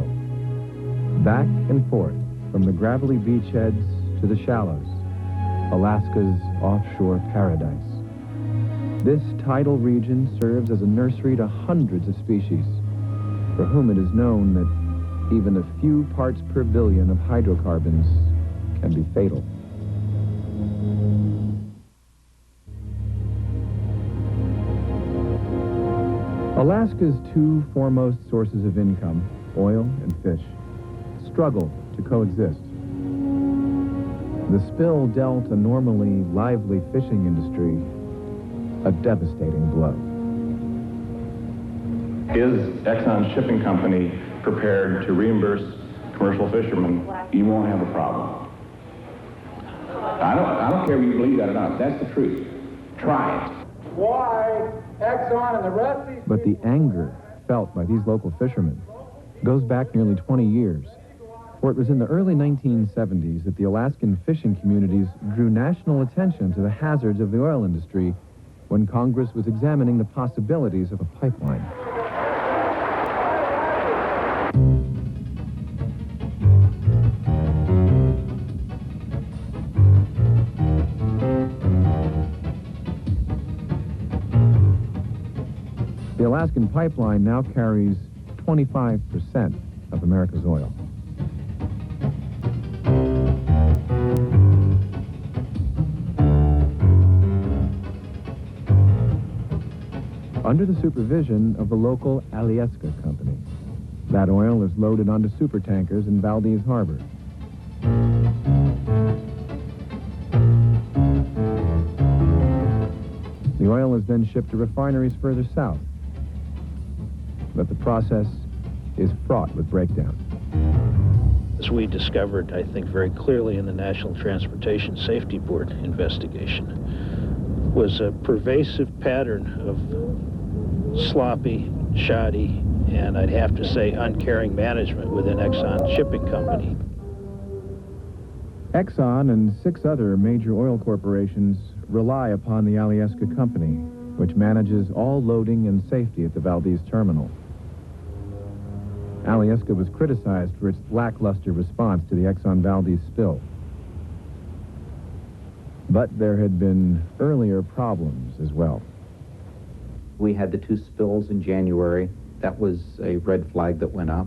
Back and forth, from the gravelly beachheads to the shallows, Alaska's offshore paradise. This tidal region serves as a nursery to hundreds of species, for whom it is known that even a few parts per billion of hydrocarbons can be fatal. Alaska's two foremost sources of income, oil and fish, struggle to coexist. The spill dealt a normally lively fishing industry a devastating blow. Is Exxon Shipping Company prepared to reimburse commercial fishermen? You won't have a problem. I don't care if you believe that or not. That's the truth. Try it. Why Exxon and the rest of these... But the anger felt by these local fishermen goes back nearly 20 years. For it was in the early 1970s that the Alaskan fishing communities drew national attention to the hazards of the oil industry when Congress was examining the possibilities of a pipeline. The Alaskan pipeline now carries 25% of America's oil. Under the supervision of the local Alyeska company, that oil is loaded onto supertankers in Valdez Harbor. The oil is then shipped to refineries further south. But the process is fraught with breakdown. As we discovered, I think, very clearly in the National Transportation Safety Board investigation, was a pervasive pattern of sloppy, shoddy, and I'd have to say uncaring management within Exxon Shipping Company. Exxon and 6 other major oil corporations rely upon the Alyeska company, which manages all loading and safety at the Valdez terminal. Alyeska was criticized for its lackluster response to the Exxon Valdez spill. But there had been earlier problems as well. We had the 2 spills in January. That was a red flag that went up.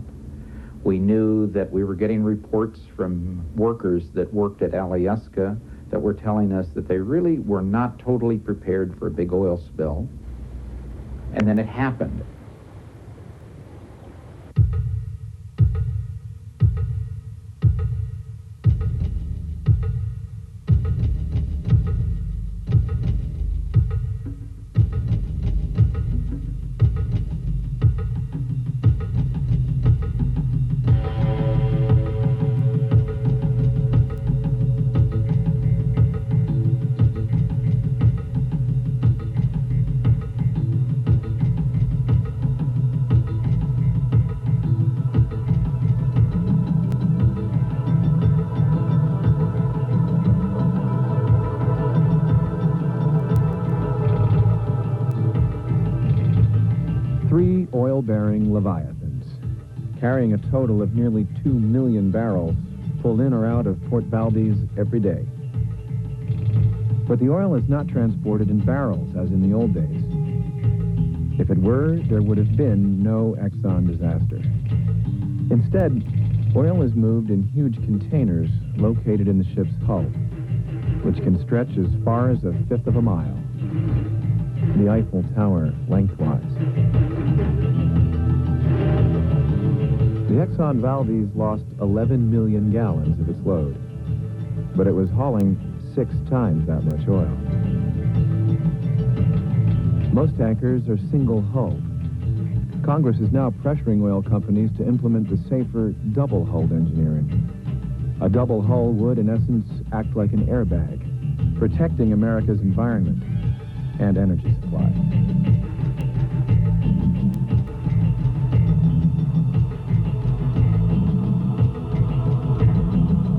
We knew that we were getting reports from workers that worked at Alyeska that were telling us that they really were not totally prepared for a big oil spill. And then it happened. Oil-bearing Leviathans, carrying a total of nearly 2 million barrels, pull in or out of Port Valdez every day. But the oil is not transported in barrels as in the old days. If it were, there would have been no Exxon disaster. Instead, oil is moved in huge containers located in the ship's hull, which can stretch as far as 1/5 of a mile. The Eiffel Tower lengthwise. The Exxon Valdez lost 11 million gallons of its load, but it was hauling 6 times that much oil. Most tankers are single-hulled. Congress is now pressuring oil companies to implement the safer double-hulled engineering. A double hull would, in essence, act like an airbag, protecting America's environment and energy supply.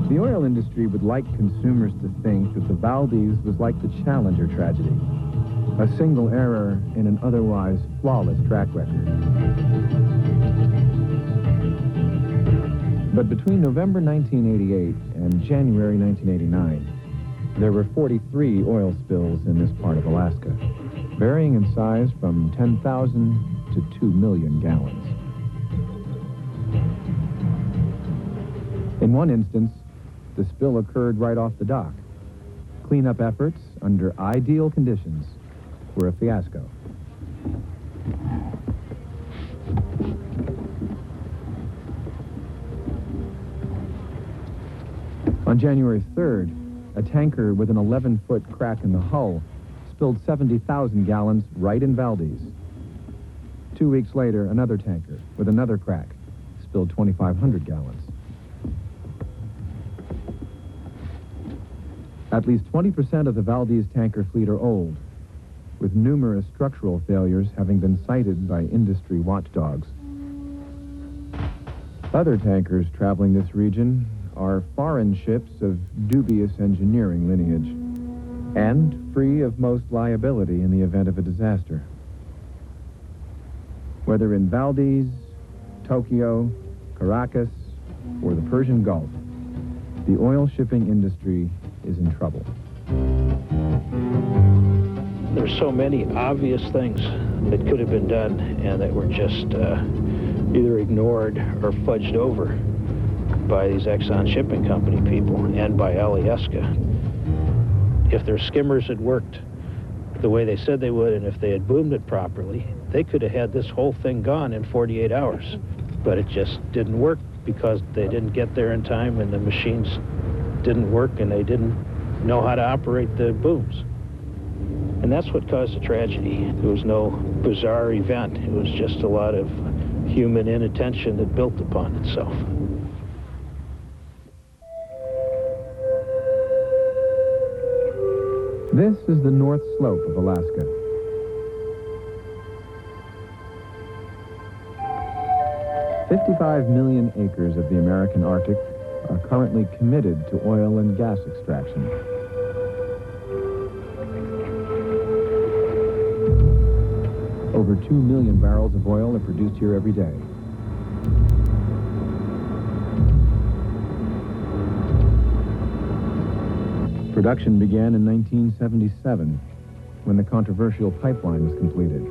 The oil industry would like consumers to think that the Valdez was like the Challenger tragedy, a single error in an otherwise flawless track record. But between November 1988 and January 1989, there were 43 oil spills in this part of Alaska, varying in size from 10,000 to 2 million gallons. In one instance, the spill occurred right off the dock. Cleanup efforts under ideal conditions were a fiasco. On January 3rd, a tanker with an 11-foot crack in the hull spilled 70,000 gallons right in Valdez. 2 weeks later, another tanker with another crack spilled 2,500 gallons. At least 20% of the Valdez tanker fleet are old, with numerous structural failures having been cited by industry watchdogs. Other tankers traveling this region are foreign ships of dubious engineering lineage and free of most liability in the event of a disaster. Whether in Valdez, Tokyo, Caracas, or the Persian Gulf, the oil shipping industry is in trouble. There's so many obvious things that could have been done and that were just either ignored or fudged over by these Exxon Shipping Company people and by Alyeska. If their skimmers had worked the way they said they would, and if they had boomed it properly, they could have had this whole thing gone in 48 hours. But it just didn't work because they didn't get there in time and the machines didn't work and they didn't know how to operate the booms. And that's what caused the tragedy. There was no bizarre event. It was just a lot of human inattention that built upon itself. This is the North Slope of Alaska. $55 million acres of the American Arctic are currently committed to oil and gas extraction. Over 2 million barrels of oil are produced here every day. Production began in 1977, when the controversial pipeline was completed.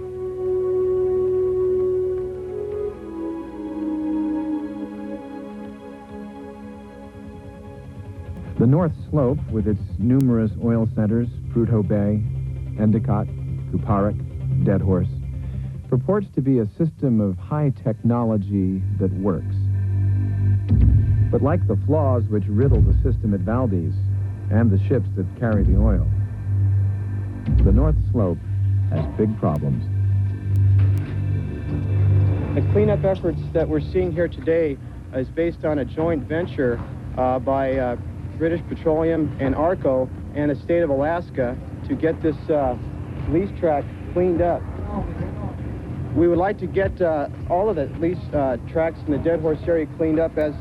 The North Slope, with its numerous oil centers, Prudhoe Bay, Endicott, Kuparik, Deadhorse, purports to be a system of high technology that works. But like the flaws which riddle the system at Valdez and the ships that carry the oil, the North Slope has big problems. The cleanup efforts that we're seeing here today is based on a joint venture by British Petroleum and ARCO and the state of Alaska to get this lease track cleaned up. We would like to get all of the lease tracks in the Deadhorse area cleaned up as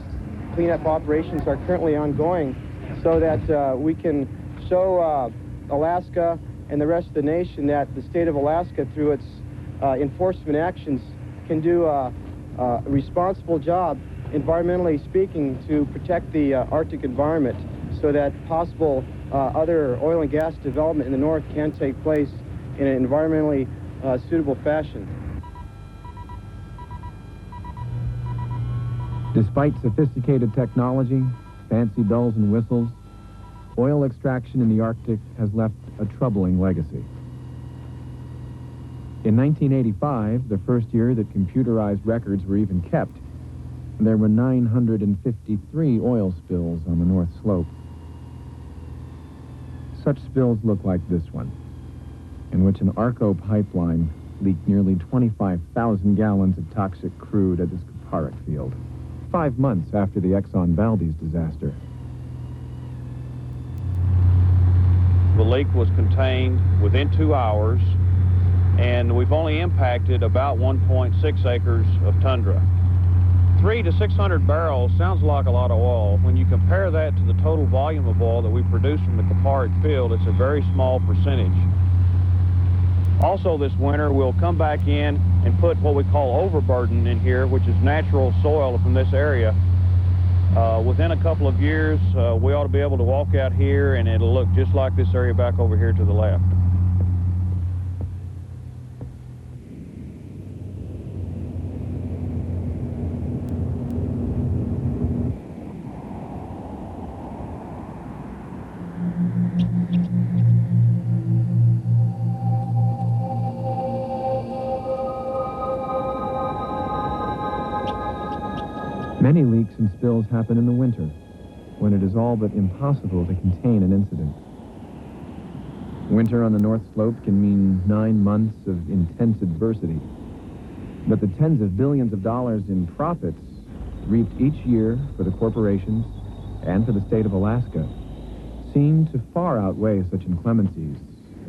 cleanup operations are currently ongoing, so that we can show Alaska and the rest of the nation that the state of Alaska, through its enforcement actions, can do a responsible job, environmentally speaking, to protect the Arctic environment, so that possible other oil and gas development in the north can take place in an environmentally suitable fashion. Despite sophisticated technology, fancy bells and whistles, oil extraction in the Arctic has left a troubling legacy. In 1985, the first year that computerized records were even kept, there were 953 oil spills on the North Slope. Such spills look like this one, in which an Arco pipeline leaked nearly 25,000 gallons of toxic crude at the Skoparic field, 5 months after the Exxon Valdez disaster. The leak was contained within 2 hours, and we've only impacted about 1.6 acres of tundra. 300 to 600 barrels sounds like a lot of oil. When you compare that to the total volume of oil that we produce from the Skoparic field, it's a very small percentage. Also this winter, we'll come back in and put what we call overburden in here, which is natural soil from this area. Within a couple of years, we ought to be able to walk out here and it'll look just like this area back over here to the left. Many leaks and spills happen in the winter, when it is all but impossible to contain an incident. Winter on the North Slope can mean 9 months of intense adversity, but the tens of billions of dollars in profits reaped each year for the corporations and for the state of Alaska seem to far outweigh such inclemencies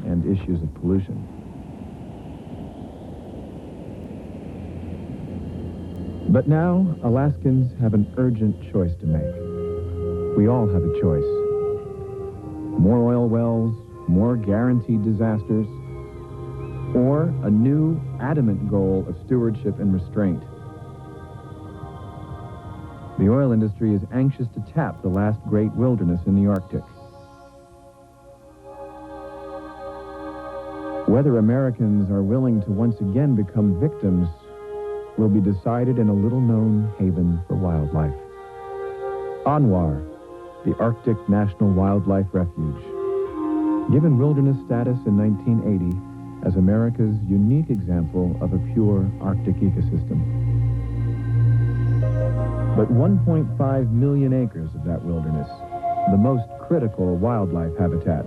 and issues of pollution. But now, Alaskans have an urgent choice to make. We all have a choice. More oil wells, more guaranteed disasters, or a new, adamant goal of stewardship and restraint. The oil industry is anxious to tap the last great wilderness in the Arctic. Whether Americans are willing to once again become victims will be decided in a little-known haven for wildlife. ANWR, the Arctic National Wildlife Refuge. Given wilderness status in 1980 as America's unique example of a pure Arctic ecosystem. But 1.5 million acres of that wilderness, the most critical wildlife habitat,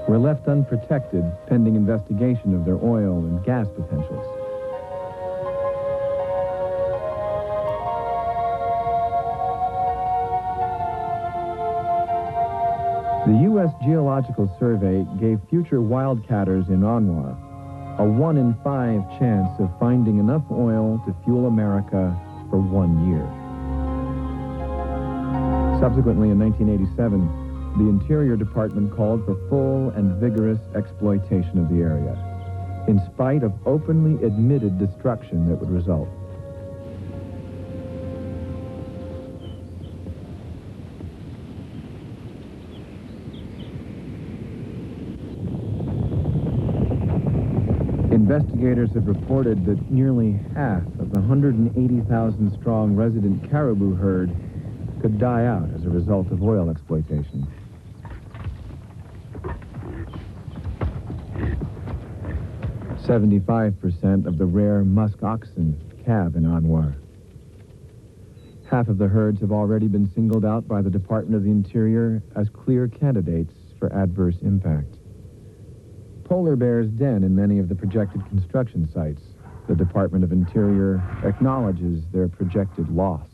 were left unprotected pending investigation of their oil and gas potentials. The U.S. Geological Survey gave future wildcatters in ANWR a 1 in 5 chance of finding enough oil to fuel America for 1 year. Subsequently, in 1987, the Interior Department called for full and vigorous exploitation of the area, in spite of openly admitted destruction that would result. Investigators have reported that nearly half of the 180,000-strong resident caribou herd could die out as a result of oil exploitation. "75% of the rare musk oxen calve in ANWR. Half of the herds have already been singled out by the Department of the Interior as clear candidates for adverse impact. Polar bears den in many of the projected construction sites. The Department of Interior acknowledges their projected loss.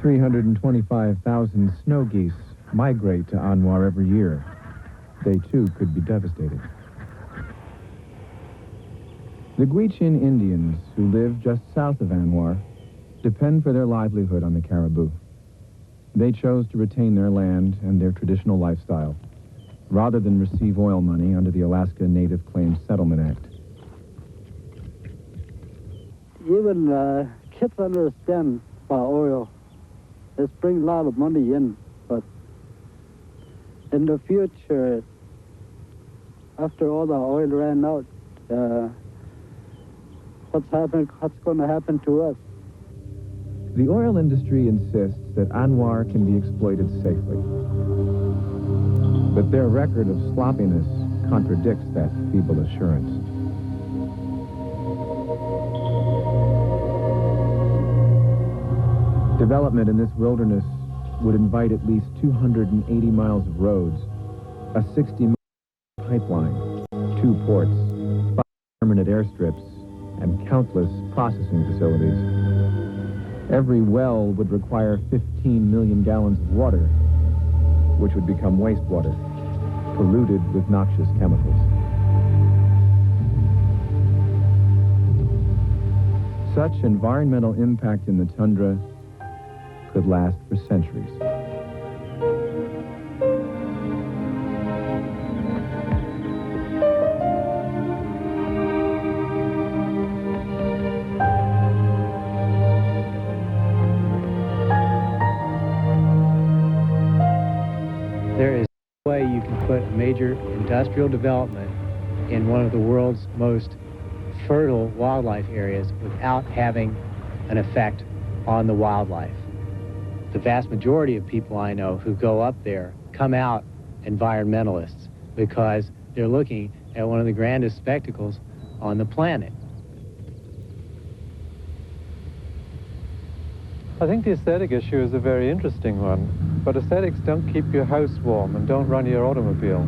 325,000 snow geese migrate to ANWR every year. They, too, could be devastated. The Gwich'in Indians, who live just south of ANWR, depend for their livelihood on the caribou. They chose to retain their land and their traditional lifestyle, rather than receive oil money under the Alaska Native Claims Settlement Act. Even kids understand about oil. It brings a lot of money in, but in the future, after all the oil ran out, what's going to happen to us? The oil industry insists that Anwar can be exploited safely. But their record of sloppiness contradicts that feeble assurance. Development in this wilderness would invite at least 280 miles of roads, a 60-mile pipeline, 2 ports, 5 permanent airstrips, and countless processing facilities. Every well would require 15 million gallons of water, which would become wastewater, polluted with noxious chemicals. Such environmental impact in the tundra could last for centuries. There is no way you can put a major industrial development in one of the world's most fertile wildlife areas without having an effect on the wildlife. The vast majority of people I know who go up there come out environmentalists because they're looking at one of the grandest spectacles on the planet. I think the aesthetic issue is a very interesting one, but aesthetics don't keep your house warm and don't run your automobile.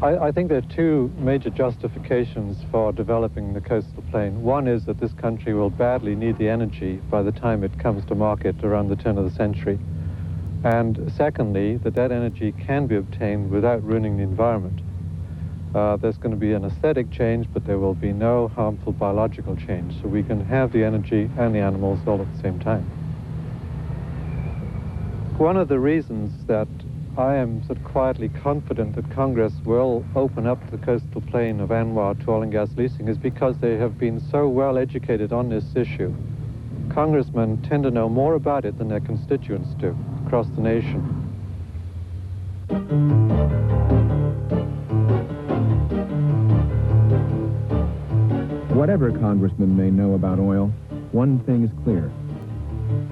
I think there are 2 major justifications for developing the coastal plain. One is that this country will badly need the energy by the time it comes to market around the turn of the century. And secondly, that energy can be obtained without ruining the environment. There's going to be an aesthetic change, but there will be no harmful biological change. So we can have the energy and the animals all at the same time. One of the reasons that I am sort of quietly confident that Congress will open up the coastal plain of Anwar to oil and gas leasing is because they have been so well educated on this issue. Congressmen tend to know more about it than their constituents do across the nation. Whatever congressmen may know about oil, one thing is clear.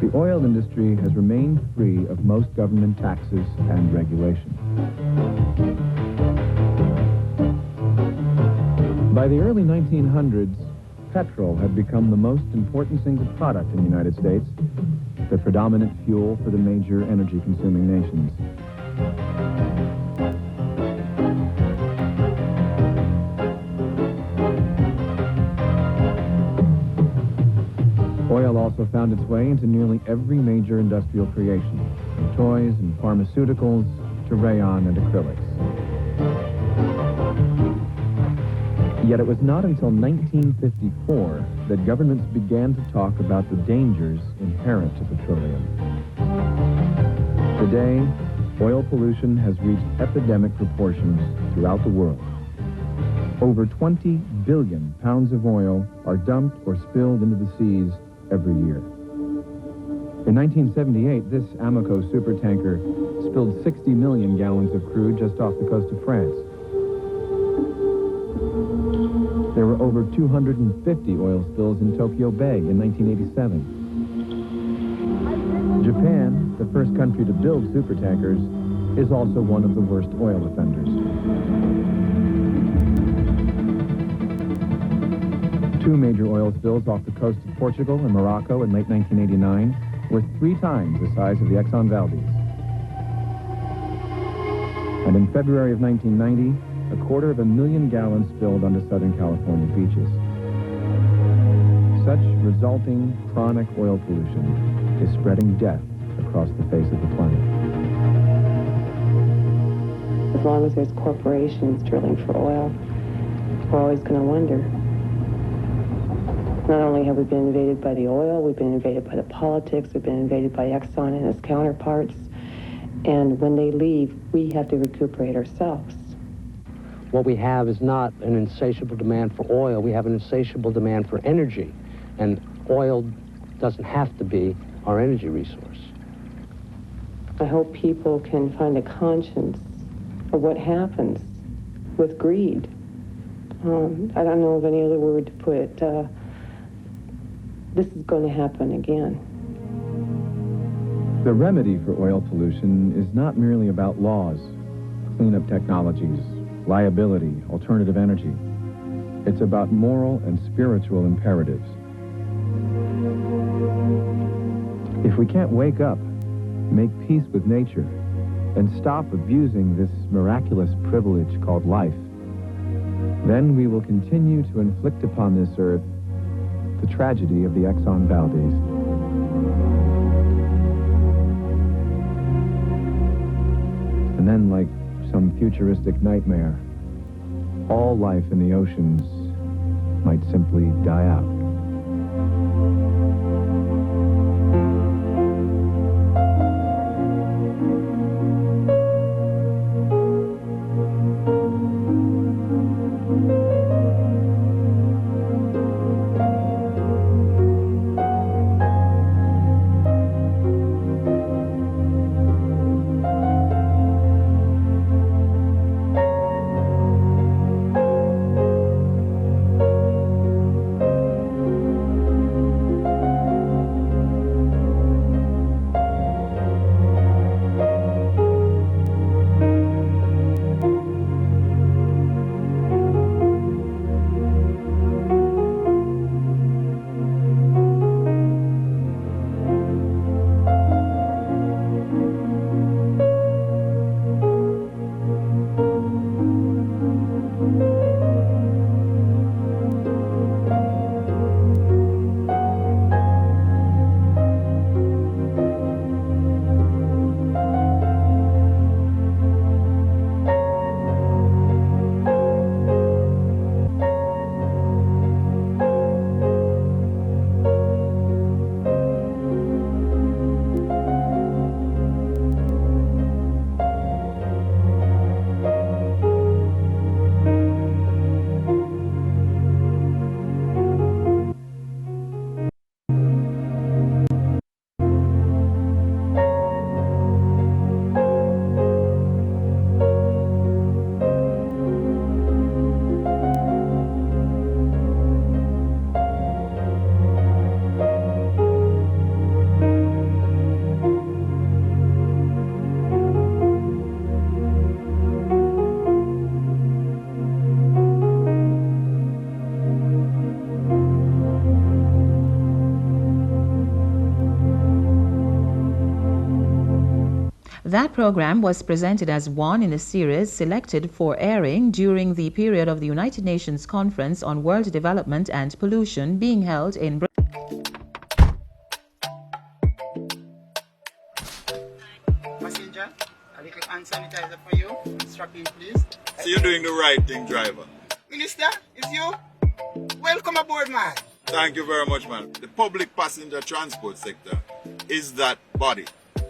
The oil industry has remained free of most government taxes and regulation. By the early 1900s, petrol had become the most important single product in the United States, the predominant fuel for the major energy-consuming nations. Oil also found its way into nearly every major industrial creation, from toys and pharmaceuticals to rayon and acrylics. Yet it was not until 1954 that governments began to talk about the dangers inherent to petroleum. Today, oil pollution has reached epidemic proportions throughout the world. Over 20 billion pounds of oil are dumped or spilled into the seas every year. In 1978, this Amoco supertanker spilled 60 million gallons of crude just off the coast of France. There were over 250 oil spills in Tokyo Bay in 1987. Japan, the first country to build supertankers, is also one of the worst oil offenders. 2 major oil spills off the coast of Portugal and Morocco in late 1989 were 3 times the size of the Exxon Valdez. And in February of 1990, 250,000 gallons spilled onto Southern California beaches. Such resulting chronic oil pollution is spreading death across the face of the planet. As long as there's corporations drilling for oil, we're always going to wonder. Not only have we been invaded by the oil, we've been invaded by the politics, we've been invaded by Exxon and its counterparts. And when they leave, we have to recuperate ourselves. What we have is not an insatiable demand for oil, we have an insatiable demand for energy. And oil doesn't have to be our energy resource. I hope people can find a conscience or what happens with greed. I don't know of any other word to put it. This is going to happen again. The remedy for oil pollution is not merely about laws, cleanup technologies, liability, alternative energy. It's about moral and spiritual imperatives. If we can't wake up, make peace with nature, and stop abusing this miraculous privilege called life, then we will continue to inflict upon this earth the tragedy of the Exxon Valdez. And then, like some futuristic nightmare, all life in the oceans might simply die out. That program was presented as one in a series selected for airing during the period of the United Nations Conference on World Development and Pollution being held in Passenger, a little hand sanitizer for you. Strap in, please. So you're doing the right thing, driver. Minister, it's you? Welcome aboard, man. Thank you very much, man. The public passenger transport sector is that body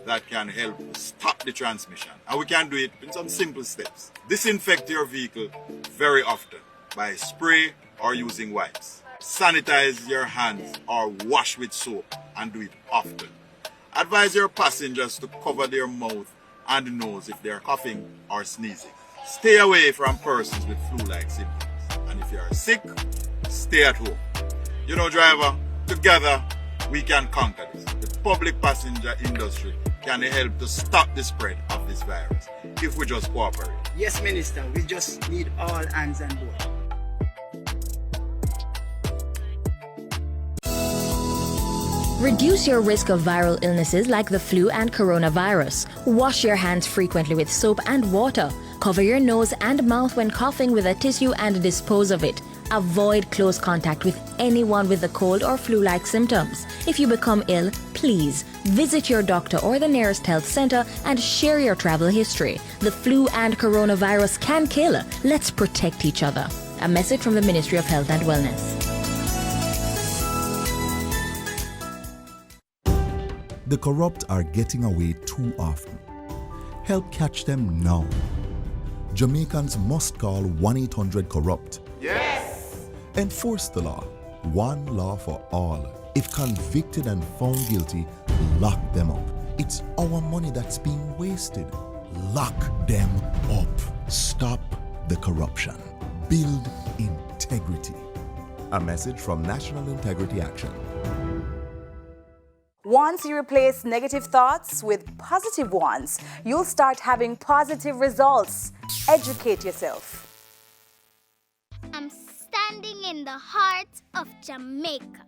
that can help stop the transmission. And we can do it in some simple steps. Disinfect your vehicle very often by spray or using wipes. Sanitize your hands or wash with soap and do it often. Advise your passengers to cover their mouth and nose if they are coughing or sneezing. Stay away from persons with flu-like symptoms. And if you are sick, stay at home. You know, driver, together we can conquer this. The public passenger industry can help to stop the spread of this virus if we just cooperate. Yes, Minister, we just need all hands on board. Reduce your risk of viral illnesses like the flu and coronavirus. Wash your hands frequently with soap and water. Cover your nose and mouth when coughing with a tissue and dispose of it. Avoid close contact with anyone with the cold or flu-like symptoms. If you become ill, please visit your doctor or the nearest health center and share your travel history. The flu and coronavirus can kill. Let's protect each other. A message from the Ministry of Health and Wellness. The corrupt are getting away too often. Help catch them now. Jamaicans must call 1-800-CORRUPT. Yes! Enforce the law. One law for all. If convicted and found guilty, lock them up. It's our money that's being wasted. Lock them up. Stop the corruption. Build integrity. A message from National Integrity Action. Once you replace negative thoughts with positive ones, you'll start having positive results. Educate yourself. I'm standing in the heart of Jamaica.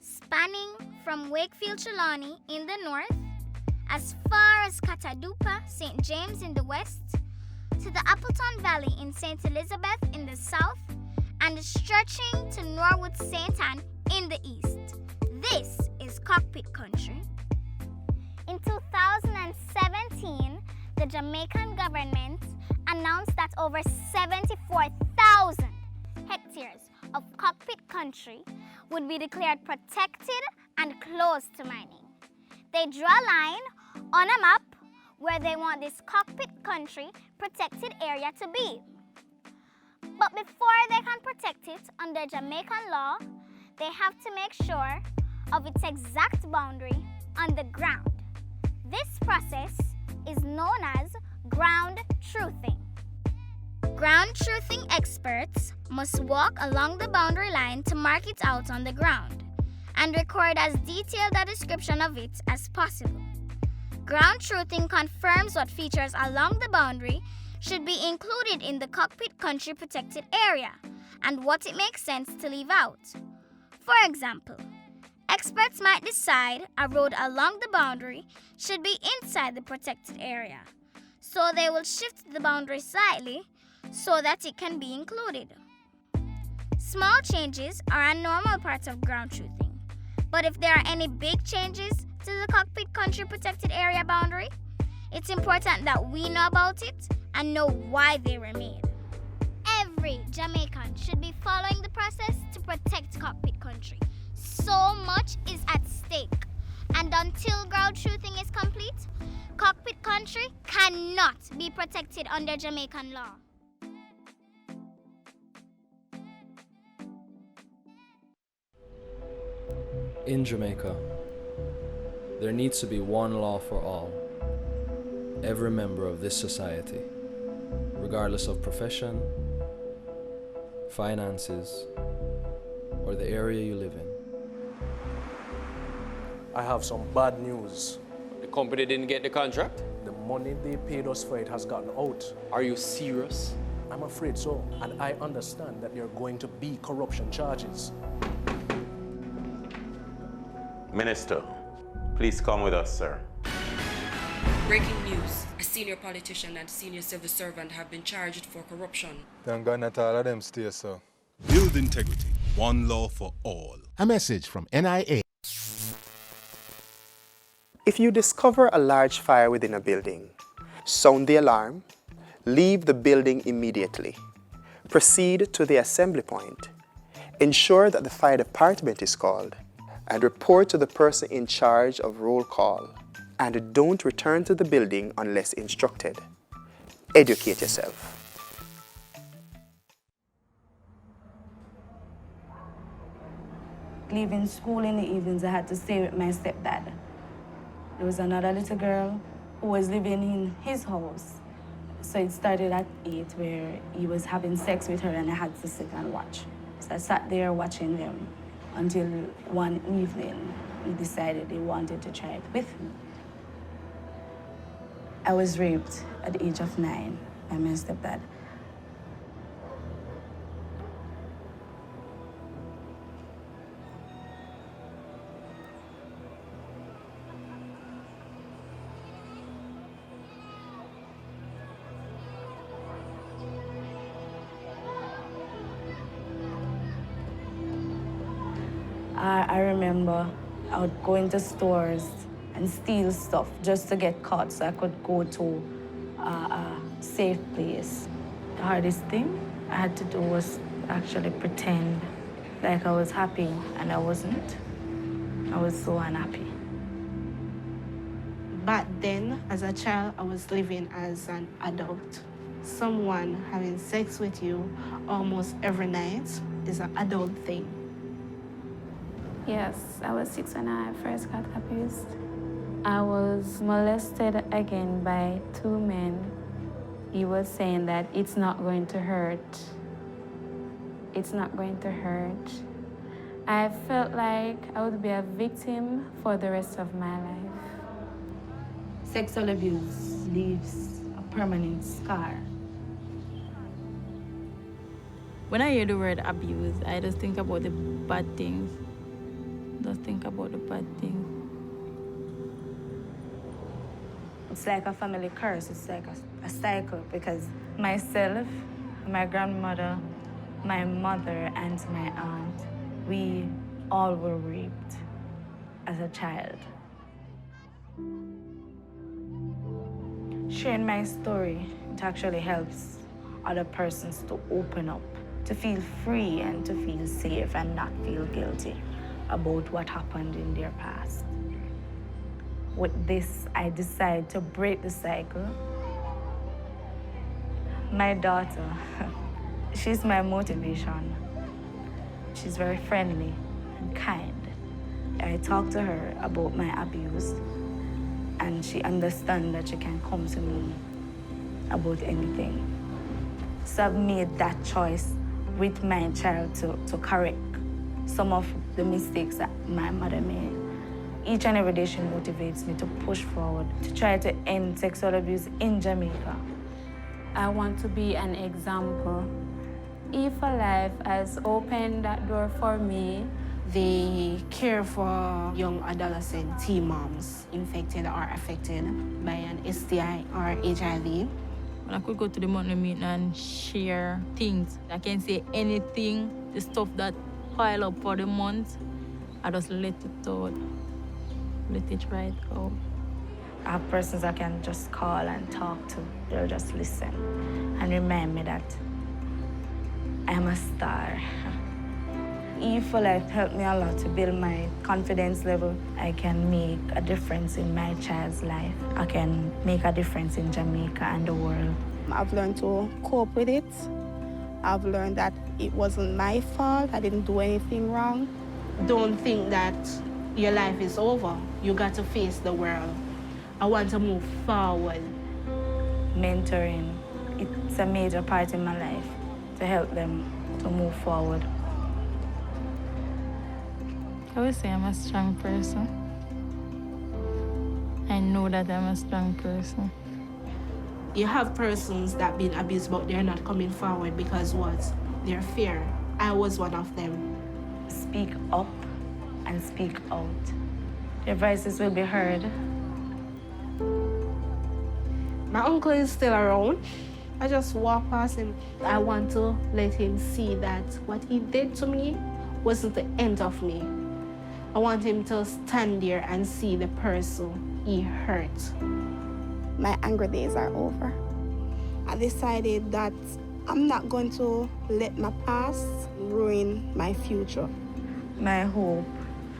Spanning from Wakefield Trelawney in the north, as far as Catadupa, St. James in the west, to the Appleton Valley in St. Elizabeth in the south, and stretching to Norwood St. Anne in the east. This is Cockpit Country. In 2017, the Jamaican government announced that over 74,000 hectares of Cockpit Country would be declared protected and closed to mining. They draw a line on a map where they want this Cockpit Country protected area to be. But before they can protect it under Jamaican law, they have to make sure of its exact boundary on the ground. This process is known as ground truthing. Ground truthing experts must walk along the boundary line to mark it out on the ground and record as detailed a description of it as possible. Ground truthing confirms what features along the boundary should be included in the Cockpit Country protected area and what it makes sense to leave out. For example, experts might decide a road along the boundary should be inside the protected area, so they will shift the boundary slightly so that it can be included. Small changes are a normal part of ground truthing, but if there are any big changes to the Cockpit Country protected area boundary, it's important that we know about it and know why they were made. Every Jamaican should be following the process to protect Cockpit Country. So much is at stake, and until ground truthing is complete, Cockpit Country cannot be protected under Jamaican law. In Jamaica, there needs to be one law for all. Every member of this society, regardless of profession, finances, or the area you live in. I have some bad news. The company didn't get the contract? The money they paid us for it has gotten out. Are you serious? I'm afraid so, and I understand that there are going to be corruption charges. Minister, please come with us, sir. Breaking news. A senior politician and senior civil servant have been charged for corruption. Thank God not all of them stay, sir. Build integrity. One law for all. A message from NIA. If you discover a large fire within a building, sound the alarm, leave the building immediately. Proceed to the assembly point. Ensure that the fire department is called, and report to the person in charge of roll call. And don't return to the building unless instructed. Educate yourself. Leaving school in the evenings, I had to stay with my stepdad. There was another little girl who was living in his house. So it started at 8 where he was having sex with her and I had to sit and watch. So I sat there watching them until one evening he decided he wanted to try it with me. I was raped at the age of 9 by my stepdad. I remember I would go into stores and steal stuff just to get caught so I could go to a safe place. The hardest thing I had to do was actually pretend like I was happy, and I wasn't. I was so unhappy. Back then, as a child, I was living as an adult. Someone having sex with you almost every night is an adult thing. Yes, I was 6 when I first got abused. I was molested again by 2 men He was saying that it's not going to hurt. It's not going to hurt. I felt like I would be a victim for the rest of my life. Sexual abuse leaves a permanent scar. When I hear the word abuse, I just think about the bad things. Just think about the bad things. It's like a family curse. It's like a cycle because myself, my grandmother, my mother, and my aunt, we all were raped as a child. Sharing my story, it actually helps other persons to open up, to feel free and to feel safe and not feel guilty about what happened in their past. With this, I decided to break the cycle. My daughter, she's my motivation. She's very friendly and kind. I talk to her about my abuse, and she understands that she can come to me about anything. So I've made that choice with my child to correct some of the mistakes that my mother made. Each and every day she motivates me to push forward, to try to end sexual abuse in Jamaica. I want to be an example. If Alive has opened that door for me, They care for young adolescent teen moms infected or affected by an STI or HIV. When I could go to the monthly meeting and share things, I can say anything, the stuff that pile up for the month, I just let it out, let it right out. I have persons I can just call and talk to. They'll just listen and remind me that I'm a star. E4Life helped me a lot to build my confidence level. I can make a difference in my child's life. I can make a difference in Jamaica and the world. I've learned to cope with it. I've learned that it wasn't my fault. I didn't do anything wrong. Don't think that your life is over. You got to face the world. I want to move forward. Mentoring, it's a major part in my life to help them to move forward. I would say I'm a strong person. I know that I'm a strong person. You have persons that been abused, but they're not coming forward because what? They're fear. I was one of them. Speak up and speak out. Your voices will be heard. My uncle is still around. I just walk past him. I want to let him see that what he did to me wasn't the end of me. I want him to stand there and see the person he hurt. My angry days are over. I decided that I'm not going to let my past ruin my future. My hope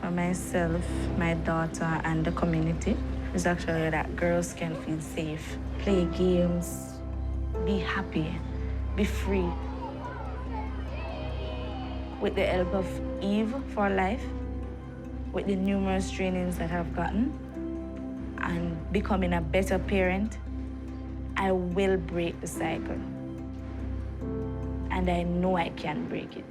for myself, my daughter, and the community is actually that girls can feel safe, play games, be happy, be free. With the help of Eve for Life, with the numerous trainings that I've gotten, and becoming a better parent, I will break the cycle. And I know I can break it.